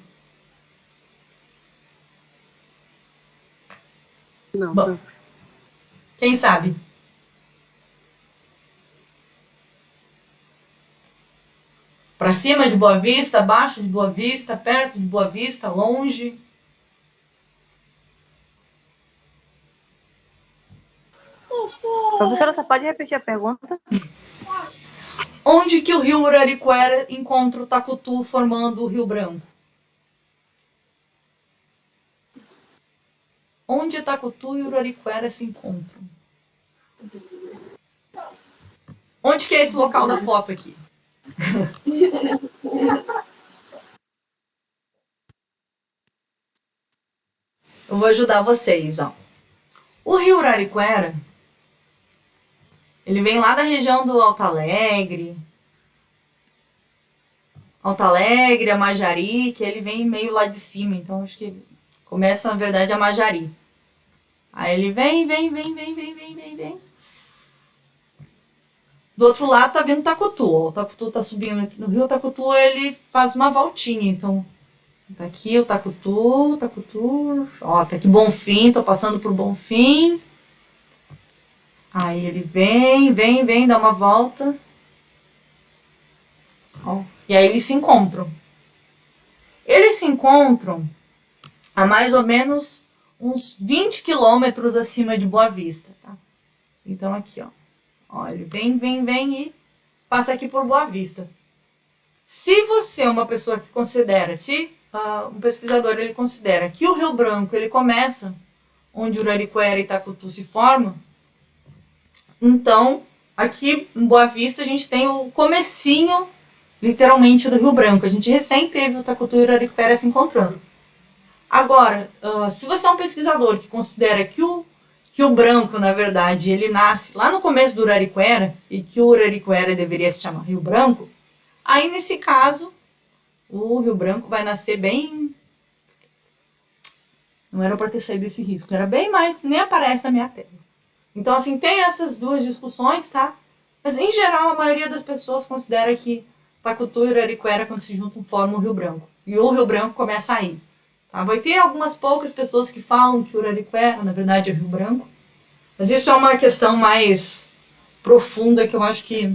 Speaker 2: Não.
Speaker 1: Bom, quem sabe? Para cima de Boa Vista, abaixo de Boa Vista, perto de Boa Vista, longe?
Speaker 6: Professora, você pode repetir a pergunta?
Speaker 1: Onde que o rio Uraricoara encontra o Tacutu formando o Rio Branco? Onde Tacutu e Uraricoara se encontram? Onde que é esse local da foto aqui? Eu vou ajudar vocês, ó. O rio Uraricoara, ele vem lá da região do Alto Alegre, a Majari, que ele vem meio lá de cima, então acho que começa, na verdade, a Majari. Aí ele vem. Do outro lado tá vindo o Tacutu, ó. O Tacutu tá subindo aqui no rio, o Tacutu ele faz uma voltinha, então tá aqui o Tacutu, ó, tá aqui Bonfim, tô passando por Bonfim. Aí ele vem, dá uma volta. Ó, e aí eles se encontram. Eles se encontram a mais ou menos uns 20 quilômetros acima de Boa Vista, tá? Então aqui, ó. Ó, ele vem e passa aqui por Boa Vista. Se você é uma pessoa que considera, um pesquisador ele considera que o Rio Branco ele começa onde Uraricoara e Tacutu se formam, então aqui em Boa Vista a gente tem o comecinho, literalmente, do Rio Branco. A gente recém teve o Tacutu e Uraricoara se encontrando. Agora, se você é um pesquisador que considera que o Rio Branco, na verdade, ele nasce lá no começo do Uraricoara e que o Uraricoara deveria se chamar Rio Branco, aí nesse caso o Rio Branco vai nascer bem... Não era para ter saído desse risco, era bem mais, nem aparece na minha tela. Então, assim, tem essas duas discussões, tá? Mas, em geral, a maioria das pessoas considera que Tacutu e Uraricoara, quando se juntam, formam o Rio Branco. E o Rio Branco começa aí. Tá? Vai ter algumas poucas pessoas que falam que o Uraricoara, na verdade, é Rio Branco. Mas isso é uma questão mais profunda que eu acho que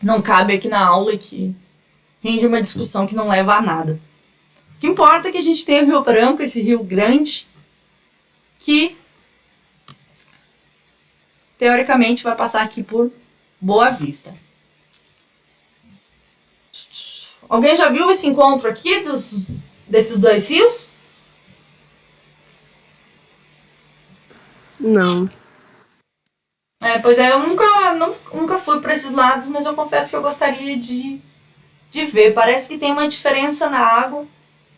Speaker 1: não cabe aqui na aula e que rende uma discussão que não leva a nada. O que importa é que a gente tem o Rio Branco, esse rio grande, que teoricamente vai passar aqui por Boa Vista. Alguém já viu esse encontro aqui desses dois rios?
Speaker 2: Não.
Speaker 1: Pois é, eu nunca fui para esses lados, mas eu confesso que eu gostaria de ver. Parece que tem uma diferença na água.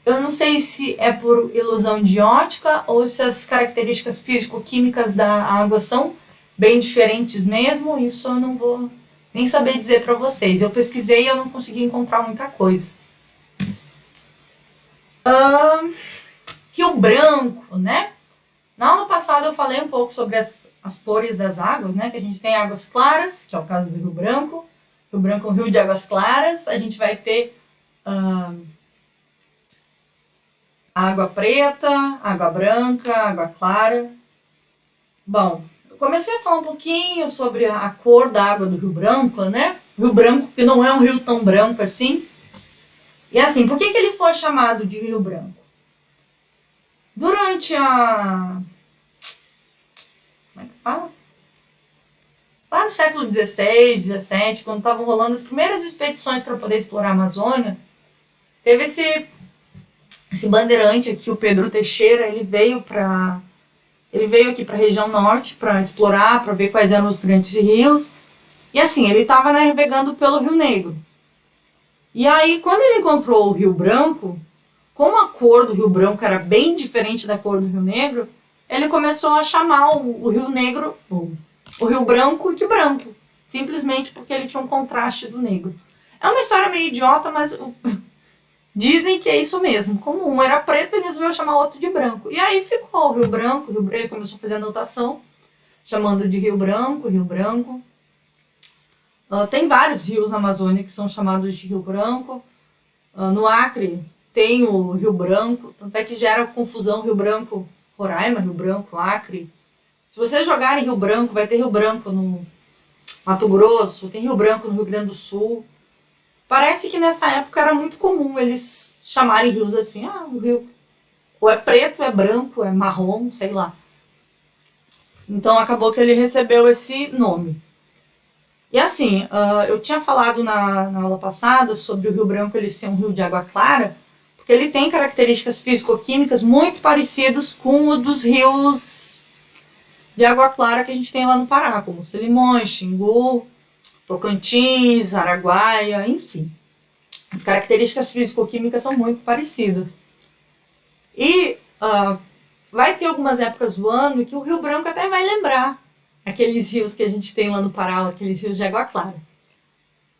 Speaker 1: Eu não sei se é por ilusão de ótica ou se as características físico-químicas da água são bem diferentes mesmo. Isso eu não vou nem saber dizer para vocês. Eu pesquisei e eu não consegui encontrar muita coisa. Rio Branco, né? Na aula passada eu falei um pouco sobre as cores das águas, né? Que a gente tem águas claras, que é o caso do Rio Branco. Rio Branco é um rio de águas claras. A gente vai ter água preta, água branca, água clara. Bom, eu comecei a falar um pouquinho sobre a cor da água do Rio Branco, né? Rio Branco, que não é um rio tão branco assim. E assim, por que ele foi chamado de Rio Branco? Durante a... Como é que fala? Lá no século XVI, XVII, quando estavam rolando as primeiras expedições para poder explorar a Amazônia, teve esse bandeirante aqui, o Pedro Teixeira. Ele veio aqui para a região norte para explorar, para ver quais eram os grandes rios. E assim, ele estava navegando pelo Rio Negro. E aí, quando ele encontrou o Rio Branco, como a cor do Rio Branco era bem diferente da cor do Rio Negro, ele começou a chamar o Rio Negro, o Rio Branco, de branco. Simplesmente porque ele tinha um contraste do negro. É uma história meio idiota, mas dizem que é isso mesmo. Como um era preto, ele resolveu chamar o outro de branco. E aí ficou o Rio Branco. Ele começou a fazer anotação, chamando de Rio Branco, Rio Branco. Tem vários rios na Amazônia que são chamados de Rio Branco. No Acre tem o Rio Branco, tanto é que gera confusão Rio Branco, Roraima, Rio Branco, Acre. Se vocês jogarem Rio Branco, vai ter Rio Branco no Mato Grosso, tem Rio Branco no Rio Grande do Sul. Parece que nessa época era muito comum eles chamarem rios assim, o rio ou é preto, é branco, é marrom, sei lá. Então acabou que ele recebeu esse nome. E assim, eu tinha falado na aula passada sobre o Rio Branco ele ser um rio de água clara, porque ele tem características físico-químicas muito parecidas com o dos rios de água clara que a gente tem lá no Pará, como Solimões, Xingu, Tocantins, Araguaia, enfim. As características físico-químicas são muito parecidas. E vai ter algumas épocas do ano que o Rio Branco até vai lembrar aqueles rios que a gente tem lá no Pará, aqueles rios de água clara.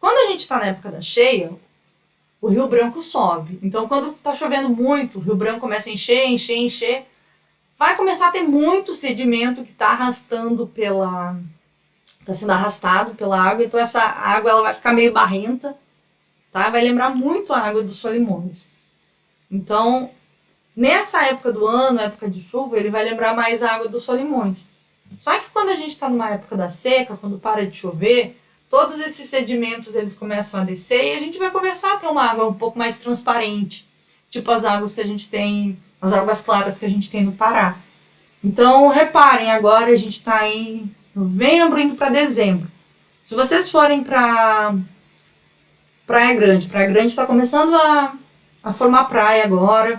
Speaker 1: Quando a gente está na época da cheia, o Rio Branco sobe. Então, quando está chovendo muito, o Rio Branco começa a encher, encher, encher. Vai começar a ter muito sedimento que está sendo arrastado pela água. Então, essa água ela vai ficar meio barrenta, tá? Vai lembrar muito a água dos Solimões. Então, nessa época do ano, época de chuva, ele vai lembrar mais a água dos Solimões. Só que quando a gente está numa época da seca, quando para de chover, todos esses sedimentos eles começam a descer e a gente vai começar a ter uma água um pouco mais transparente, tipo as águas que a gente tem, as águas claras que a gente tem no Pará. Então, reparem, agora a gente está em novembro, indo para dezembro. Se vocês forem para Praia Grande está começando a formar praia agora.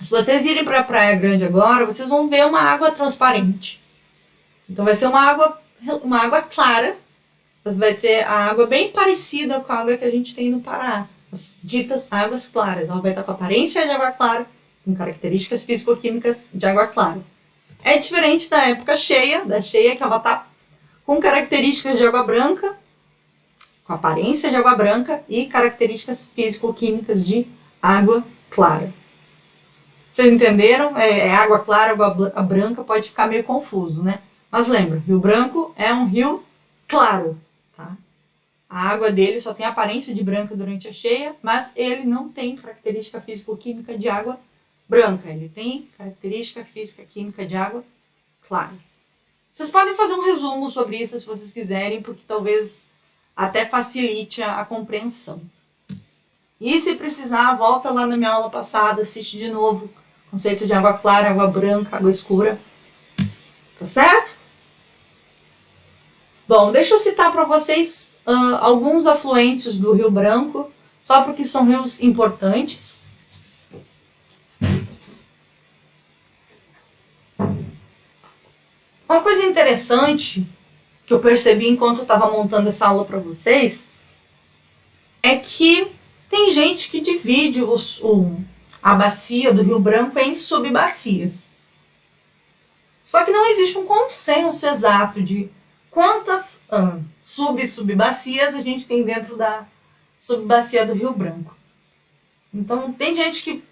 Speaker 1: Se vocês irem para Praia Grande agora, vocês vão ver uma água transparente. Então vai ser uma água clara, vai ser a água bem parecida com a água que a gente tem no Pará, as ditas águas claras. Ela vai estar com aparência de água clara, com características físico-químicas de água clara. É diferente da época cheia, que ela está com características de água branca, com aparência de água branca e características físico-químicas de água clara. Vocês entenderam? Água clara, água branca, pode ficar meio confuso, né? Mas lembra, Rio Branco é um rio claro, tá? A água dele só tem aparência de branca durante a cheia, mas ele não tem característica físico-química de água branca. Ele tem característica física-química de água clara. Vocês podem fazer um resumo sobre isso se vocês quiserem, porque talvez até facilite a compreensão. E se precisar, volta lá na minha aula passada, assiste de novo. Conceito de água clara, água branca, água escura. Tá certo? Bom, deixa eu citar para vocês alguns afluentes do Rio Branco, só porque são rios importantes. Uma coisa interessante que eu percebi enquanto eu estava montando essa aula para vocês é que tem gente que divide a bacia do Rio Branco em subbacias. Só que não existe um consenso exato de quantas subbacias a gente tem dentro da subbacia do Rio Branco. Então, tem gente que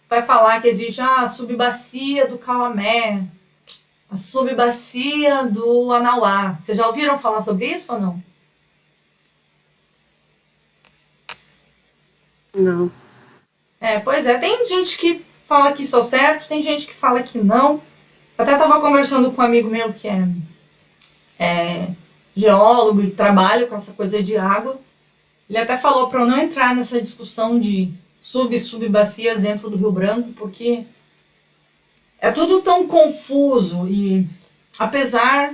Speaker 1: vai falar que existe a subbacia do Cauamé, a subbacia do Anauá. Vocês já ouviram falar sobre isso ou não?
Speaker 2: Não.
Speaker 1: Pois é, tem gente que fala que isso é o certo, tem gente que fala que não. Até estava conversando com um amigo meu que é geólogo e trabalha com essa coisa de água. Ele até falou para eu não entrar nessa discussão de subbacias dentro do Rio Branco, porque é tudo tão confuso e apesar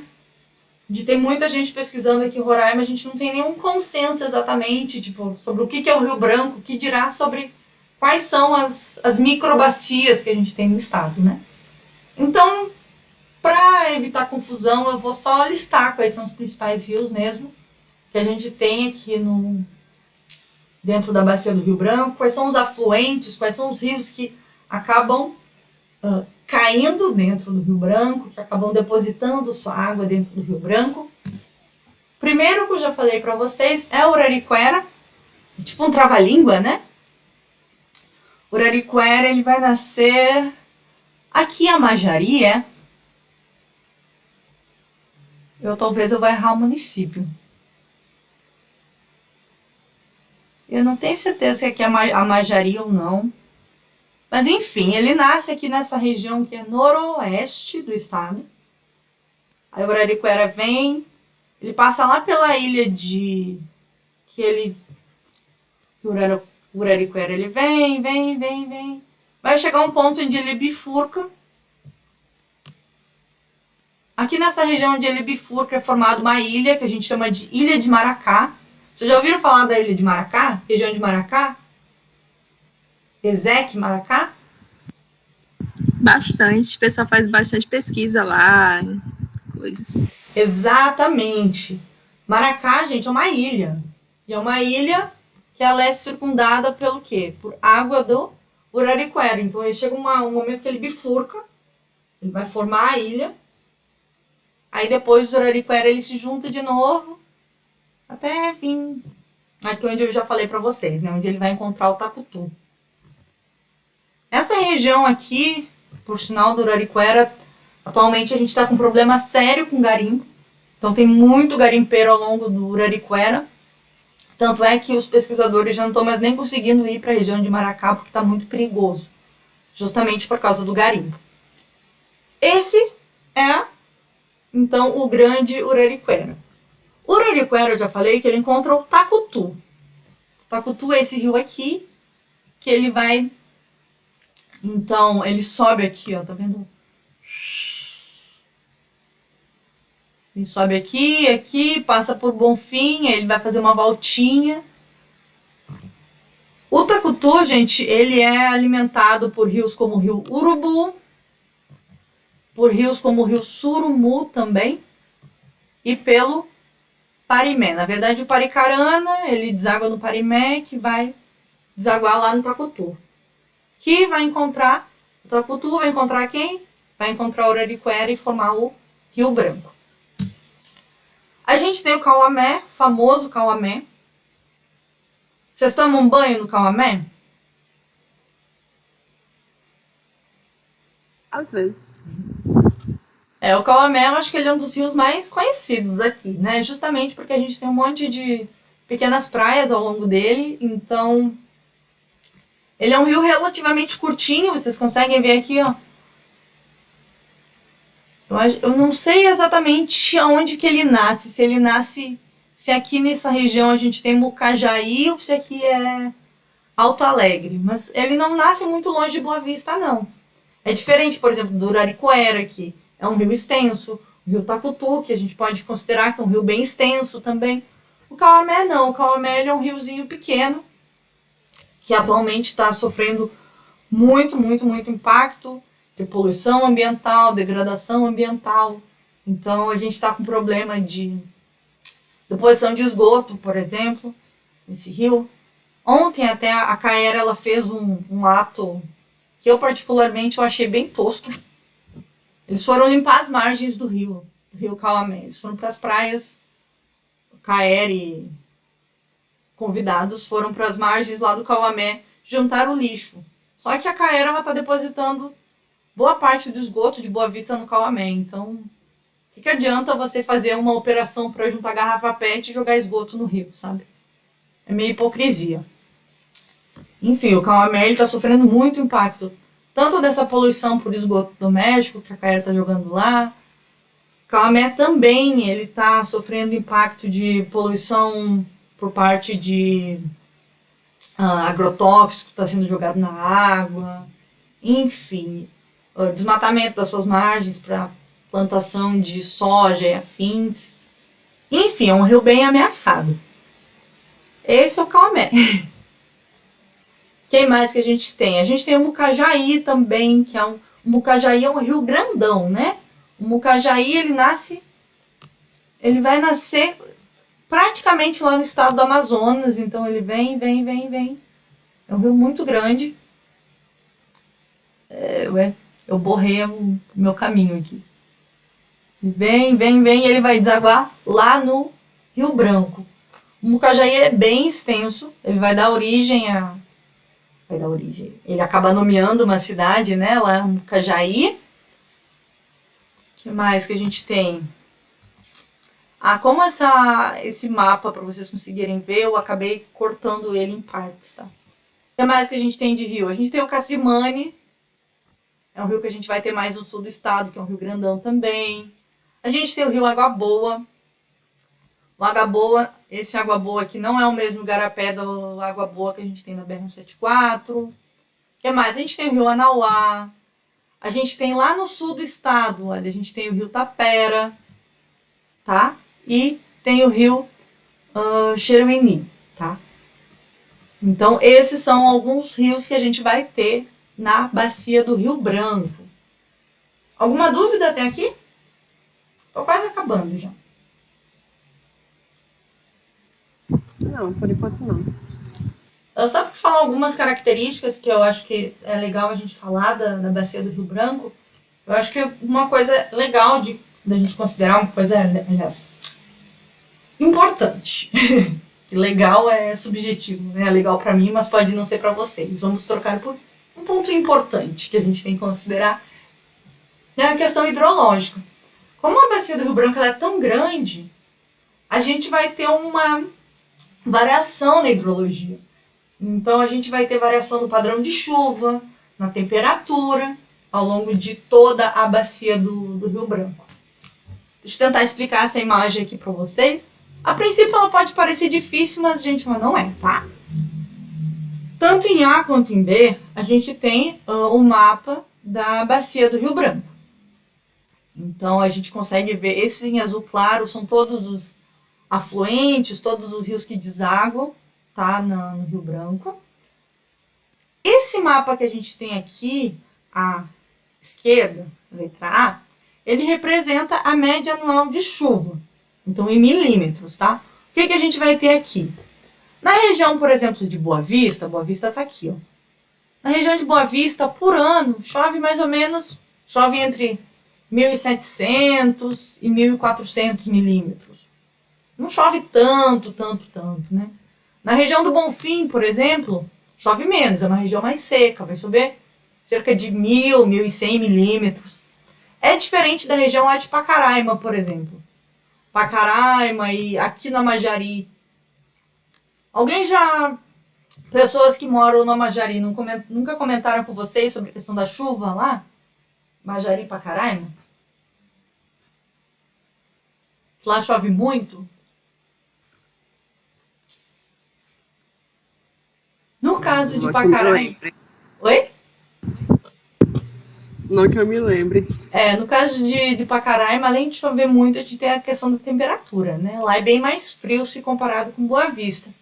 Speaker 1: de ter muita gente pesquisando aqui em Roraima, a gente não tem nenhum consenso exatamente, tipo, sobre o que é o Rio Branco, o que dirá sobre quais são as microbacias que a gente tem no estado, né? Então, para evitar confusão, eu vou só listar quais são os principais rios mesmo que a gente tem aqui dentro da bacia do Rio Branco, quais são os afluentes, quais são os rios que acabam caindo dentro do Rio Branco, que acabam depositando sua água dentro do Rio Branco. Primeiro que eu já falei para vocês é o Urariquera, tipo um trava-língua, né? O Urariquera, ele vai nascer aqui a Majari, talvez eu vá errar o município. Eu não tenho certeza se aqui é a Majari ou não. Mas enfim, ele nasce aqui nessa região que é noroeste do estado. Aí o Urariquera vem, ele passa lá pela ilha de... O Urariquera, ele vem. Vai chegar um ponto onde ele bifurca. Aqui nessa região onde ele bifurca é formada uma ilha que a gente chama de Ilha de Maracá. Vocês já ouviram falar da Ilha de Maracá? Região de Maracá? Ezequiel Maracá?
Speaker 3: Bastante. O pessoal faz bastante pesquisa lá, coisas.
Speaker 1: Exatamente. Maracá, gente, é uma ilha. E é uma ilha que ela é circundada pelo quê? Por água do Urariquera. Então, aí chega um momento que ele bifurca, ele vai formar a ilha. Aí, depois do Urariquera, ele se junta de novo, até vir aqui onde eu já falei para vocês, né? Onde ele vai encontrar o Tacutu. Essa região aqui, por sinal do Urariquera, atualmente a gente está com um problema sério com garimpo. Então tem muito garimpeiro ao longo do Urariquera. Tanto é que os pesquisadores já não estão mais nem conseguindo ir para a região de Maracá porque está muito perigoso. Justamente por causa do garimpo. Esse é, então, o grande Urariquera. O Urariquera, eu já falei que ele encontra o Tacutu. O Tacutu é esse rio aqui, que ele vai... Então, ele sobe aqui, ó, tá vendo? Ele sobe aqui, passa por Bonfim, aí ele vai fazer uma voltinha. O Tacutu, gente, ele é alimentado por rios como o rio Urubu, por rios como o rio Surumu também, e pelo Parimé. Na verdade, o Paricarana, ele deságua no Parimé, que vai desaguar lá no Tacutu. Que vai encontrar, o Tacutu vai encontrar quem? Vai encontrar o Urariquera e formar o Rio Branco. A gente tem o Cauamé, famoso Cauamé. Vocês tomam banho no Cauamé?
Speaker 2: Às vezes.
Speaker 1: O Cauamé, eu acho que ele é um dos rios mais conhecidos aqui, né? Justamente porque a gente tem um monte de pequenas praias ao longo dele, então... Ele é um rio relativamente curtinho, vocês conseguem ver aqui, ó. Eu não sei exatamente aonde que ele nasce, se aqui nessa região a gente tem Mucajaí ou se aqui é Alto Alegre. Mas ele não nasce muito longe de Boa Vista, não. É diferente, por exemplo, do Urariquera, que é um rio extenso, o rio Tacutu, que a gente pode considerar que é um rio bem extenso também. O Cauamé não, o Cauamé ele é um riozinho pequeno, que atualmente está sofrendo muito impacto de poluição ambiental, degradação ambiental. Então, a gente está com problema de deposição de esgoto, por exemplo, nesse rio. Ontem, até a Caera ela fez um ato que eu, particularmente, eu achei bem tosco. Eles foram limpar as margens do rio Cauamé. Eles foram para as praias, Caera e... convidados foram para as margens lá do Cauamé juntar o lixo. Só que a Caera está depositando boa parte do esgoto de Boa Vista no Cauamé. Então, o que adianta você fazer uma operação para juntar garrafa PET e jogar esgoto no rio, sabe? É meio hipocrisia. Enfim, o Cauamé está sofrendo muito impacto, tanto dessa poluição por esgoto doméstico que a Caera está jogando lá. O Cauamé também está sofrendo impacto de poluição por parte de agrotóxico está sendo jogado na água, enfim, desmatamento das suas margens para plantação de soja e afins. Enfim, é um rio bem ameaçado. Esse é o Caomé. Quem mais que a gente tem? A gente tem o Mucajaí também, que é o Mucajaí é um rio grandão, né? O Mucajaí, ele vai nascer praticamente lá no estado do Amazonas, então ele vem. É um rio muito grande. Eu borrei o meu caminho aqui. Vem, e ele vai desaguar lá no Rio Branco. O Mucajaí é bem extenso, ele vai dar origem. Ele acaba nomeando uma cidade, né? Lá, Mucajaí. O que mais que a gente tem? Como esse mapa, para vocês conseguirem ver, eu acabei cortando ele em partes, tá? O que mais que a gente tem de rio? A gente tem o Catrimani. É um rio que a gente vai ter mais no sul do estado, que é um rio grandão também. A gente tem o rio Água Boa. O Água Boa, esse Água Boa aqui não é o mesmo igarapé do Água Boa que a gente tem na BR-174. O que mais? A gente tem o rio Anauá. A gente tem lá no sul do estado, olha, a gente tem o rio Tapera, tá? E tem o rio Xeruini, tá? Então, esses são alguns rios que a gente vai ter na bacia do Rio Branco. Alguma dúvida até aqui? Tô quase acabando já.
Speaker 2: Não, por enquanto não.
Speaker 1: Só para falar algumas características que eu acho que é legal a gente falar da bacia do Rio Branco, eu acho que uma coisa legal da gente considerar, uma coisa, aliás, importante. Que legal é subjetivo, né? É legal para mim, mas pode não ser para vocês. Vamos trocar por um ponto importante que a gente tem que considerar, é a questão hidrológica. Como a bacia do Rio Branco ela é tão grande, a gente vai ter uma variação na hidrologia. Então, a gente vai ter variação no padrão de chuva, na temperatura, ao longo de toda a bacia do Rio Branco. Deixa eu tentar explicar essa imagem aqui para vocês. A princípio, ela pode parecer difícil, mas não é, tá? Tanto em A quanto em B, a gente tem o mapa da bacia do Rio Branco. Então, a gente consegue ver, esses em azul claro são todos os afluentes, todos os rios que desaguam, tá, no Rio Branco. Esse mapa que a gente tem aqui, à esquerda, letra A, ele representa a média anual de chuva, então em milímetros, tá? O que a gente vai ter aqui? Na região, por exemplo, de Boa Vista tá aqui, ó. Na região de Boa Vista, por ano, chove mais ou menos, chove entre 1.700 e 1.400 milímetros. Não chove tanto, né? Na região do Bonfim, por exemplo, chove menos, é uma região mais seca, vai chover cerca de 1.000, 1.100 milímetros. É diferente da região lá de Pacaraima, por exemplo. Pacaraima e aqui na Amajari. Pessoas que moram na Amajari nunca comentaram com vocês sobre a questão da chuva lá? Amajari e Pacaraima? Lá chove muito? No caso de Pacaraima... Oi?
Speaker 2: Não que eu me lembre.
Speaker 1: No caso de Pacaraima, além de chover muito, a gente tem a questão da temperatura, né? Lá é bem mais frio se comparado com Boa Vista.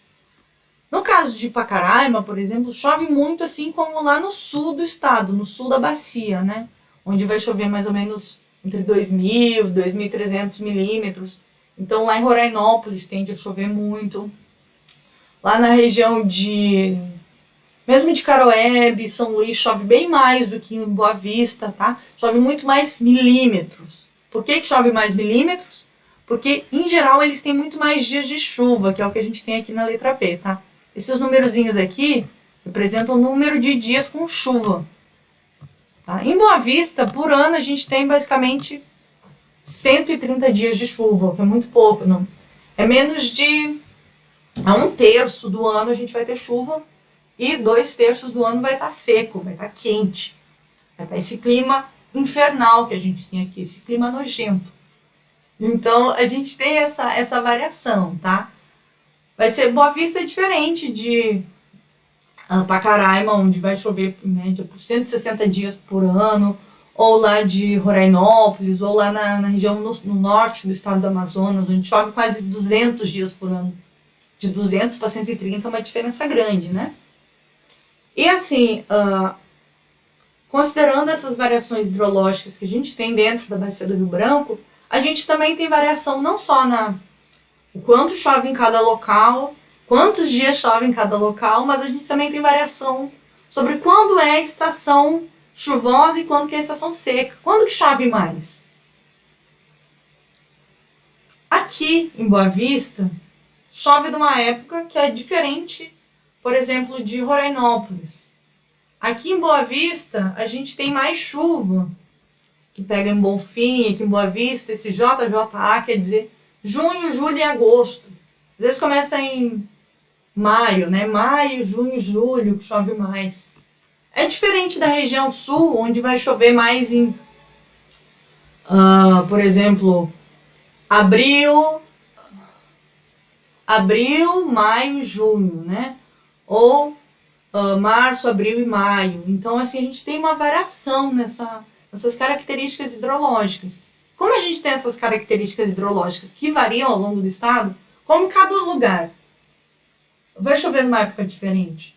Speaker 1: No caso de Pacaraima, por exemplo, chove muito assim como lá no sul do estado, no sul da bacia, né? Onde vai chover mais ou menos entre 2.000 e 2.300 milímetros. Então lá em Rorainópolis tende a chover muito. Lá na região mesmo de Caroebe, São Luís, chove bem mais do que em Boa Vista, tá? Chove muito mais milímetros. Por que chove mais milímetros? Porque, em geral, eles têm muito mais dias de chuva, que é o que a gente tem aqui na letra P, tá? Esses numerozinhos aqui representam o número de dias com chuva. Tá? Em Boa Vista, por ano, a gente tem basicamente 130 dias de chuva, que é muito pouco, não? É menos de... A 1/3 do ano a gente vai ter chuva e 2/3 do ano vai estar seco, vai estar quente. Vai estar esse clima infernal que a gente tem aqui, esse clima nojento. Então, a gente tem essa variação, tá? Boa Vista é diferente Pacaraima, onde vai chover em média por 160 dias por ano, ou lá de Rorainópolis, ou lá na região no norte do estado do Amazonas, onde chove quase 200 dias por ano. De 200 para 130 é uma diferença grande, né? E assim, considerando essas variações hidrológicas que a gente tem dentro da bacia do Rio Branco, a gente também tem variação não só o quanto chove em cada local, quantos dias chove em cada local, mas a gente também tem variação sobre quando é a estação chuvosa e quando que é a estação seca. Quando que chove mais? Aqui em Boa Vista, chove numa época que é diferente, por exemplo, de Rorainópolis. Aqui em Boa Vista, a gente tem mais chuva, que pega em Bonfim, aqui em Boa Vista, esse JJA quer dizer junho, julho e agosto. Às vezes começa em maio, né? Maio, junho, julho, que chove mais. É diferente da região sul, onde vai chover mais em, por exemplo, abril, maio, junho, né? Ou março, abril e maio. Então, assim, a gente tem uma variação nessas características hidrológicas. Como a gente tem essas características hidrológicas que variam ao longo do estado, como cada lugar vai chover numa época diferente,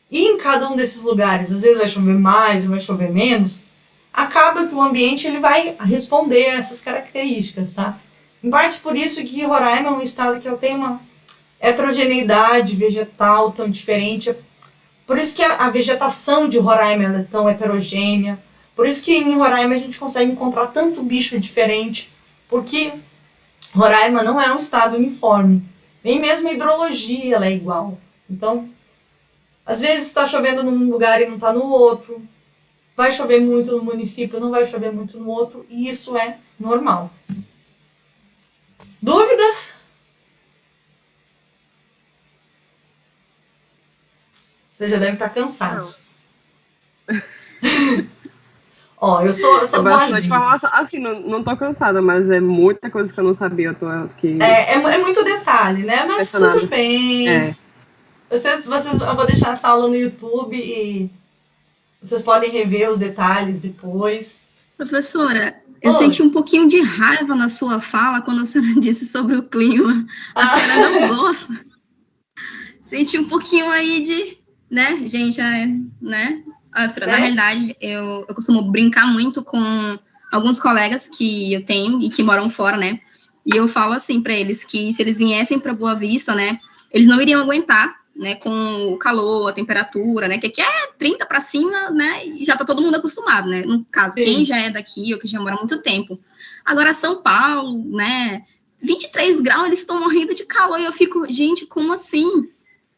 Speaker 1: e em cada um desses lugares, às vezes vai chover mais, vai chover menos, acaba que o ambiente ele vai responder a essas características, tá? Em parte por isso que Roraima é um estado que tem uma heterogeneidade vegetal tão diferente. Por isso que a vegetação de Roraima é tão heterogênea. Por isso que em Roraima a gente consegue encontrar tanto bicho diferente. Porque Roraima não é um estado uniforme. Nem mesmo a hidrologia ela é igual. Então, às vezes está chovendo num lugar e não está no outro. Vai chover muito no município, não vai chover muito no outro. E isso é normal. Dúvidas? Você já deve estar cansado. Ó, eu sou
Speaker 2: bastante
Speaker 1: boazinha.
Speaker 2: informação. Assim, não tô cansada, mas é muita coisa que eu não sabia. Eu tô aqui.
Speaker 1: É muito detalhe, né? Mas
Speaker 2: impressionada.
Speaker 1: tudo bem. Eu vou deixar essa aula no YouTube e vocês podem rever os detalhes depois.
Speaker 3: Professora, eu senti um pouquinho de raiva na sua fala quando a senhora disse sobre o clima. A senhora não gosta. Senti um pouquinho aí de, né, gente, né? Na realidade, eu costumo brincar muito com alguns colegas que eu tenho e que moram fora, né? E eu falo assim para eles que se eles viessem para Boa Vista, né, eles não iriam aguentar, né, com o calor, a temperatura, né, que aqui é 30 para cima, né, e já tá todo mundo acostumado, né? No caso,
Speaker 1: Sim.
Speaker 3: Quem já é daqui ou que já mora há muito tempo. Agora, São Paulo, né, 23 graus, eles estão morrendo de calor e eu fico, gente, como assim?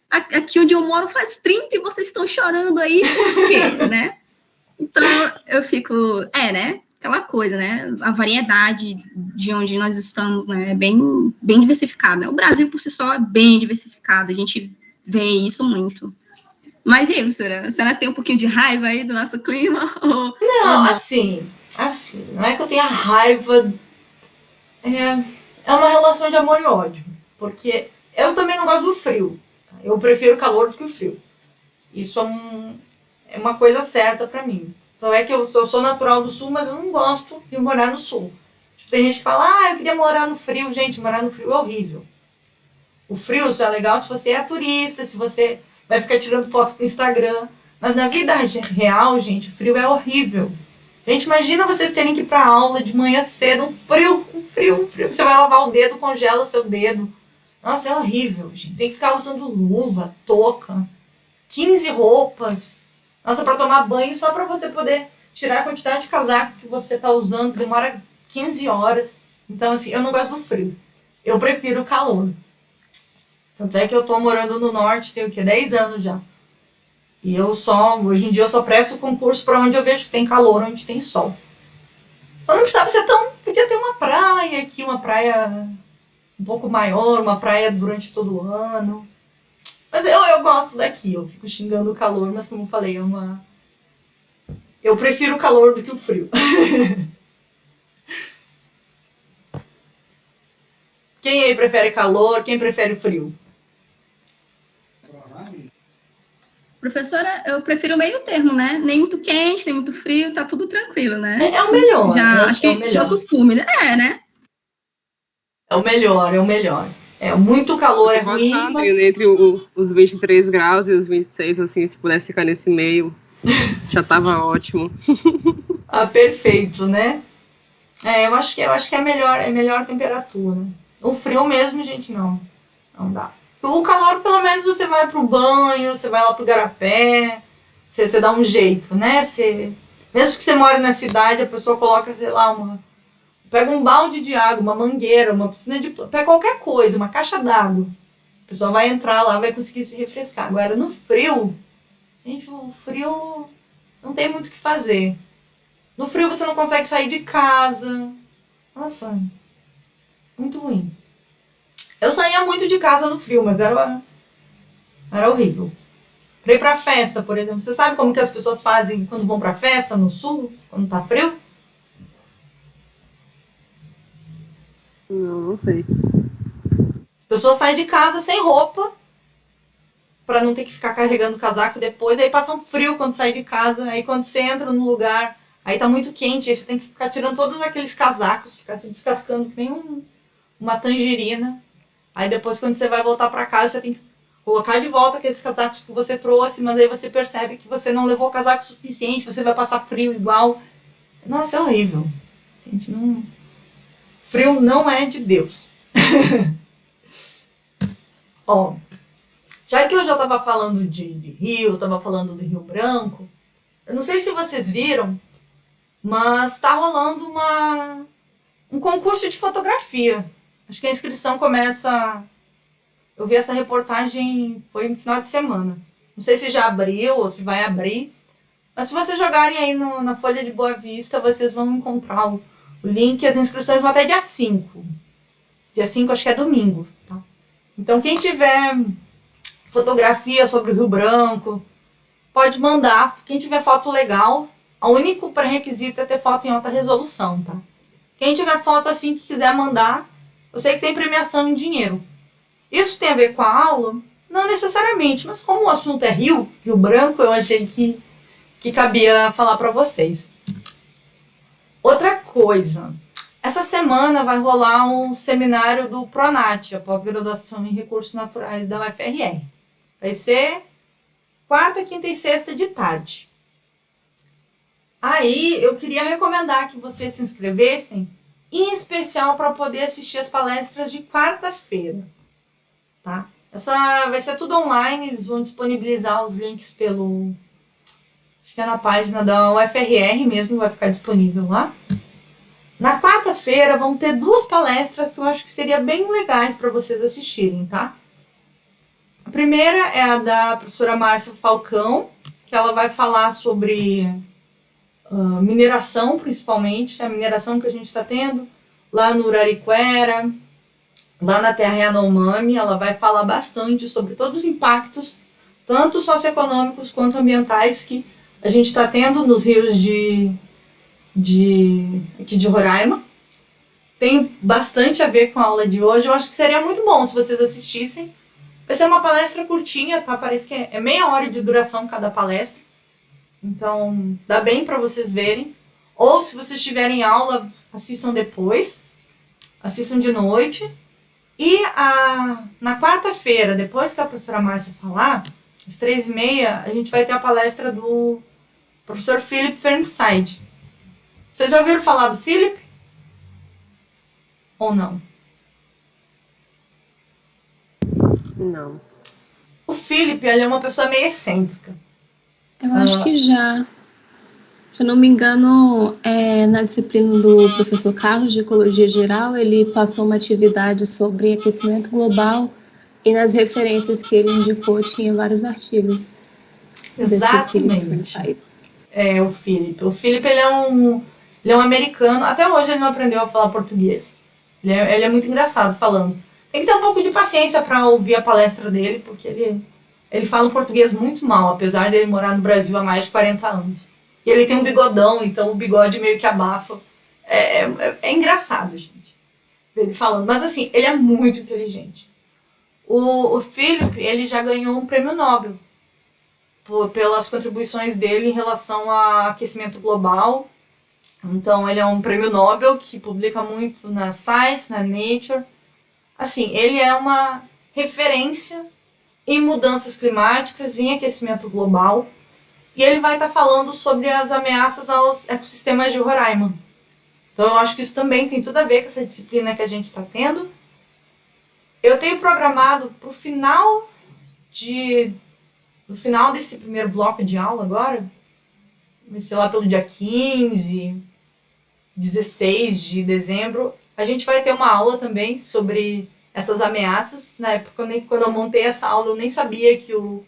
Speaker 3: Aqui onde eu moro faz 30 e vocês estão chorando aí, por quê, né? Então, eu fico, né? Aquela coisa, né? A variedade de onde nós estamos, né? É bem diversificada. O Brasil, por si só, é bem diversificado. A gente vê isso muito. Mas e aí, professora? A senhora tem um pouquinho de raiva aí do nosso clima?
Speaker 1: Não, assim, não é que eu tenha raiva. É uma relação de amor e ódio. Porque eu também não gosto do frio. Eu prefiro o calor do que o frio. Isso é uma coisa certa pra mim. Então é que eu sou natural do sul, mas eu não gosto de morar no sul. Tipo, tem gente que fala, eu queria morar no frio. Gente, morar no frio é horrível. O frio só é legal se você é turista, se você vai ficar tirando foto pro Instagram. Mas na vida real, gente, o frio é horrível. Gente, imagina vocês terem que ir pra aula de manhã cedo, um frio. Você vai lavar o dedo, congela o seu dedo. Nossa, é horrível, gente. Tem que ficar usando luva, touca, 15 roupas. Nossa, pra tomar banho, só pra você poder tirar a quantidade de casaco que você tá usando, demora 15 horas. Então, assim, eu não gosto do frio. Eu prefiro o calor. Tanto é que eu tô morando no norte, tem o quê? 10 anos já. E hoje em dia eu só presto concurso pra onde eu vejo que tem calor, onde tem sol. Só não precisava ser podia ter uma praia aqui, uma praia um pouco maior, uma praia durante todo o ano. Mas eu gosto daqui, eu fico xingando o calor, mas como eu falei, eu prefiro o calor do que o frio. Quem aí prefere calor, quem prefere o frio?
Speaker 3: Professora, eu prefiro o meio termo, né? Nem muito quente, nem muito frio, tá tudo tranquilo, né?
Speaker 1: É o melhor.
Speaker 3: Já, acho
Speaker 1: o
Speaker 3: que
Speaker 1: melhor.
Speaker 3: já é costume, né? Né?
Speaker 1: É o melhor, é o melhor. É, muito calor é ruim,
Speaker 2: Gostar
Speaker 1: mas...
Speaker 2: entre os 23 graus e os 26, assim, se pudesse ficar nesse meio, já tava ótimo.
Speaker 1: Ah, perfeito, né? Eu acho que é a melhor temperatura. O frio mesmo, gente, não dá. O calor, pelo menos, você vai pro banho, você vai lá pro Igarapé, você dá um jeito, né? Mesmo que você mora na cidade, a pessoa coloca, sei lá, pega um balde de água, uma mangueira, uma piscina pega qualquer coisa, uma caixa d'água. A pessoa vai entrar lá, vai conseguir se refrescar. Agora, no frio, gente, o frio não tem muito o que fazer. No frio você não consegue sair de casa. Nossa, muito ruim. Eu saía muito de casa no frio, mas era horrível. Pra ir pra festa, por exemplo. Você sabe como que as pessoas fazem quando vão pra festa no sul, quando tá frio?
Speaker 2: Não sei.
Speaker 1: As pessoas saem de casa sem roupa, pra não ter que ficar carregando o casaco depois. Aí passam frio quando sai de casa. Aí quando você entra no lugar, aí tá muito quente. Aí você tem que ficar tirando todos aqueles casacos, ficar se descascando que nem uma tangerina. Aí depois, quando você vai voltar pra casa, você tem que colocar de volta aqueles casacos que você trouxe, mas aí você percebe que você não levou casaco suficiente, você vai passar frio igual. Nossa, é horrível. Gente, não... Frio não é de Deus. Ó, já que eu já tava falando de Rio, tava falando do Rio Branco, eu não sei se vocês viram, mas tá rolando um concurso de fotografia. Acho que a inscrição começa... Eu vi essa reportagem, foi no final de semana. Não sei se já abriu ou se vai abrir. Mas se vocês jogarem aí na Folha de Boa Vista, vocês vão encontrar o link. As inscrições vão até dia 5. Dia 5 acho que é domingo. Tá? Então quem tiver fotografia sobre o Rio Branco, pode mandar. Quem tiver foto legal, o único pré-requisito é ter foto em alta resolução. Tá? Quem tiver foto assim que quiser mandar, eu sei que tem premiação em dinheiro. Isso tem a ver com a aula? Não necessariamente, mas como o assunto é Rio Branco, eu achei que cabia falar para vocês. Outra coisa, essa semana vai rolar um seminário do PRONAT, a pós-graduação em Recursos Naturais da UFRR. Vai ser quarta, quinta e sexta de tarde. Aí eu queria recomendar que vocês se inscrevessem, em especial para poder assistir as palestras de quarta-feira. Tá? Essa vai ser tudo online, eles vão disponibilizar os links acho que é na página da UFRR mesmo, vai ficar disponível lá. Na quarta-feira vão ter 2 palestras que eu acho que seria bem legais para vocês assistirem, tá? A primeira é a da professora Márcia Falcão, que ela vai falar sobre mineração, principalmente, a mineração que a gente está tendo lá no Urariquera, lá na Terra Yanomami. Ela vai falar bastante sobre todos os impactos, tanto socioeconômicos quanto ambientais, que a gente está tendo nos rios aqui de Roraima. Tem bastante a ver com a aula de hoje. Eu acho que seria muito bom se vocês assistissem. Vai ser uma palestra curtinha, tá? Parece que é meia hora de duração cada palestra. Então, dá bem para vocês verem. Ou, se vocês tiverem aula, assistam depois. Assistam de noite. E na quarta-feira, depois que a professora Márcia falar, às 3h30, a gente vai ter a palestra do professor Philip Fernside. Vocês já ouviram falar do Philip? Ou não?
Speaker 2: Não.
Speaker 1: O Philip, ele é uma pessoa meio excêntrica.
Speaker 3: Eu acho que já. Se eu não me engano, na disciplina do professor Carlos de Ecologia Geral, ele passou uma atividade sobre aquecimento global e nas referências que ele indicou tinha vários artigos.
Speaker 1: Exatamente. O Philip. O Philip, ele é um americano. Até hoje ele não aprendeu a falar português. Ele é muito engraçado falando. Tem que ter um pouco de paciência para ouvir a palestra dele, porque ele fala o português muito mal, apesar dele morar no Brasil há mais de 40 anos. E ele tem um bigodão, então o bigode meio que abafa. É engraçado, gente, ver ele falando. Mas assim, ele é muito inteligente. O Philip, ele já ganhou um prêmio Nobel. pelas contribuições dele em relação ao aquecimento global. Então, ele é um prêmio Nobel que publica muito na Science, na Nature. Assim, ele é uma referência em mudanças climáticas, em aquecimento global. E ele vai estar falando sobre as ameaças aos ecossistemas de Roraima. Então, eu acho que isso também tem tudo a ver com essa disciplina que a gente está tendo. Eu tenho programado para o final desse primeiro bloco de aula agora, sei lá, pelo dia 15, 16 de dezembro, a gente vai ter uma aula também sobre essas ameaças. Na época, quando eu montei essa aula, eu nem sabia que o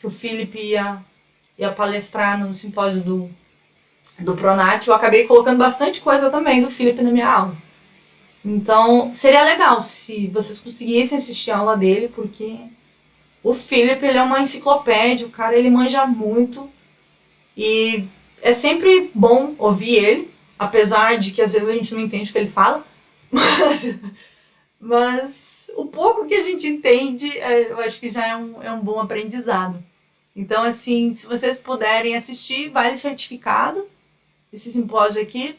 Speaker 1: Felipe ia palestrar no simpósio do Pronat. Eu acabei colocando bastante coisa também do Felipe na minha aula. Então, seria legal se vocês conseguissem assistir a aula dele, porque o Felipe, ele é uma enciclopédia, o cara, ele manja muito. E é sempre bom ouvir ele, apesar de que às vezes a gente não entende o que ele fala. Mas o pouco que a gente entende, eu acho que já é um bom aprendizado. Então, assim, se vocês puderem assistir, vale certificado, esse simpósio aqui.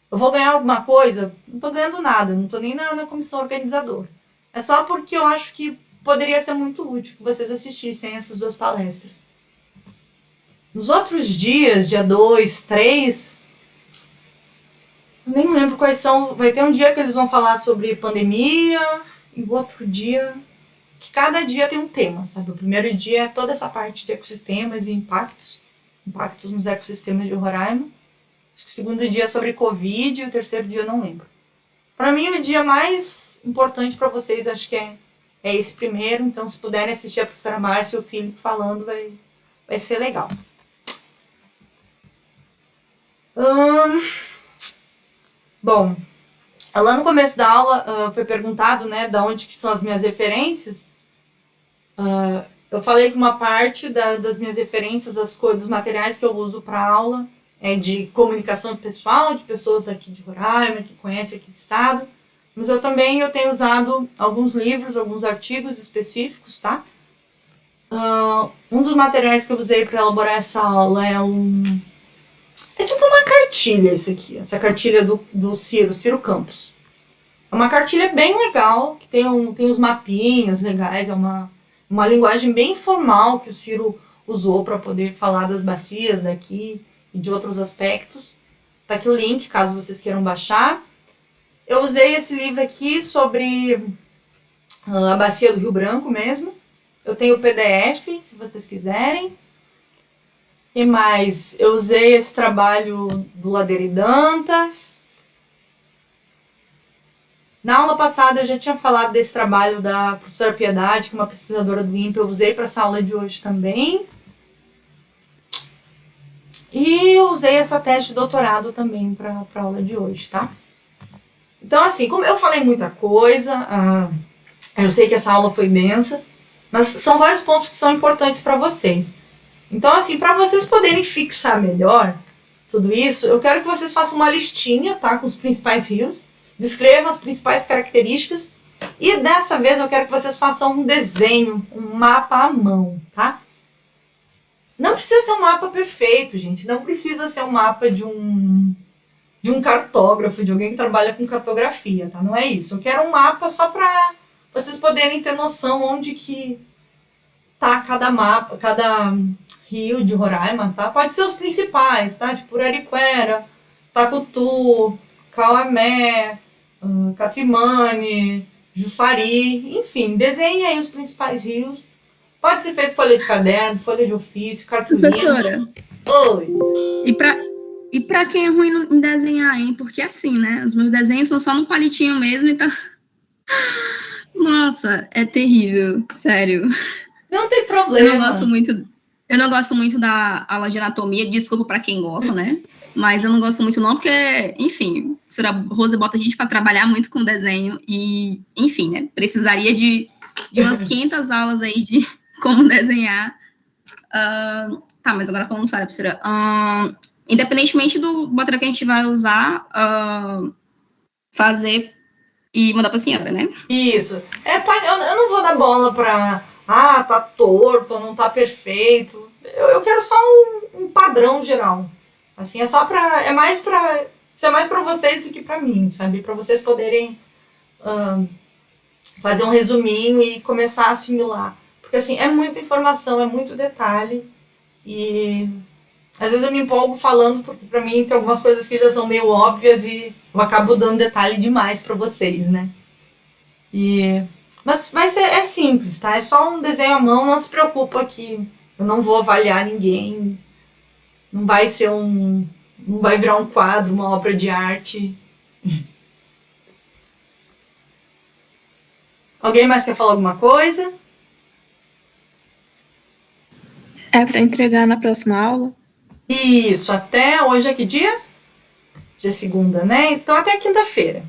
Speaker 1: Eu vou ganhar alguma coisa? Não estou ganhando nada, não estou nem na comissão organizadora. É só porque eu acho que poderia ser muito útil que vocês assistissem essas 2 palestras. Nos outros dias, dia 2, 3, eu nem lembro quais são. Vai ter um dia que eles vão falar sobre pandemia, e o outro dia, que cada dia tem um tema, sabe? O primeiro dia é toda essa parte de ecossistemas e impactos nos ecossistemas de Roraima. Acho que o segundo dia é sobre Covid e o terceiro dia eu não lembro. Para mim, o dia mais importante para vocês, acho que é esse primeiro. Então, se puderem assistir a professora Márcia e o Felipe falando, vai ser legal. Bom, lá no começo da aula foi perguntado, né, de onde que são as minhas referências. Eu falei que uma parte das minhas referências, dos materiais que eu uso para aula, é de comunicação pessoal, de pessoas aqui de Roraima, que conhecem aqui o estado. Mas eu tenho usado alguns livros, alguns artigos específicos, tá? Um dos materiais que eu usei para elaborar essa aula é tipo uma cartilha isso aqui, essa cartilha do Ciro Campos. É uma cartilha bem legal, que tem uns mapinhas legais, é uma linguagem bem informal que o Ciro usou para poder falar das bacias daqui e de outros aspectos. Tá aqui o link, caso vocês queiram baixar. Eu usei esse livro aqui sobre a bacia do Rio Branco mesmo. Eu tenho o PDF, se vocês quiserem. E mais, eu usei esse trabalho do Ladeira e Dantas. Na aula passada eu já tinha falado desse trabalho da professora Piedade, que é uma pesquisadora do INPE. Eu usei para essa aula de hoje também. E eu usei essa tese de doutorado também para a aula de hoje, tá? Então, assim, como eu falei muita coisa, eu sei que essa aula foi densa, mas são vários pontos que são importantes para vocês. Então, assim, para vocês poderem fixar melhor tudo isso, eu quero que vocês façam uma listinha, tá, com os principais rios, descrevam as principais características, e dessa vez eu quero que vocês façam um desenho, um mapa à mão, tá? Não precisa ser um mapa perfeito, gente, não precisa ser um mapa de um cartógrafo, de alguém que trabalha com cartografia, tá? Não é isso. Eu quero um mapa só para vocês poderem ter noção onde que tá cada rio de Roraima, tá? Pode ser os principais, tá? Tipo Arariquera, Tacutu, Cauamé, Capimane, Jufari, enfim, desenhe aí os principais rios. Pode ser feito folha de caderno, folha de ofício, cartolina.
Speaker 3: Professora.
Speaker 1: Oi.
Speaker 3: E pra quem é ruim em desenhar, hein? Porque assim, né? Os meus desenhos são só no palitinho mesmo, então... Nossa, é terrível, sério.
Speaker 1: Não tem problema.
Speaker 3: Eu não gosto muito da aula de anatomia, desculpa pra quem gosta, né? Mas eu não gosto muito não, porque, enfim, a senhora Rose bota a gente pra trabalhar muito com desenho e, enfim, né? Precisaria de umas 500 aulas aí de como desenhar. Tá, mas agora falando sério, professora. Independentemente do material que a gente vai usar, fazer e mandar pra senhora, né?
Speaker 1: Isso. Eu não vou dar bola pra... tá torto, não tá perfeito. eu quero só um padrão geral. Assim, é só pra. É mais pra. Isso é mais pra vocês do que pra mim, sabe? Pra vocês poderem fazer um resuminho e começar a assimilar. Porque, assim, é muita informação, é muito detalhe. E às vezes eu me empolgo falando, porque pra mim tem algumas coisas que já são meio óbvias e eu acabo dando detalhe demais pra vocês, né? Mas vai ser, é simples, tá? É só um desenho à mão, não se preocupa que eu não vou avaliar ninguém. Não vai ser não vai virar um quadro, uma obra de arte. Alguém mais quer falar alguma coisa?
Speaker 3: É para entregar na próxima aula?
Speaker 1: Isso, até hoje é que dia? Hoje é segunda, né? Então até quinta-feira.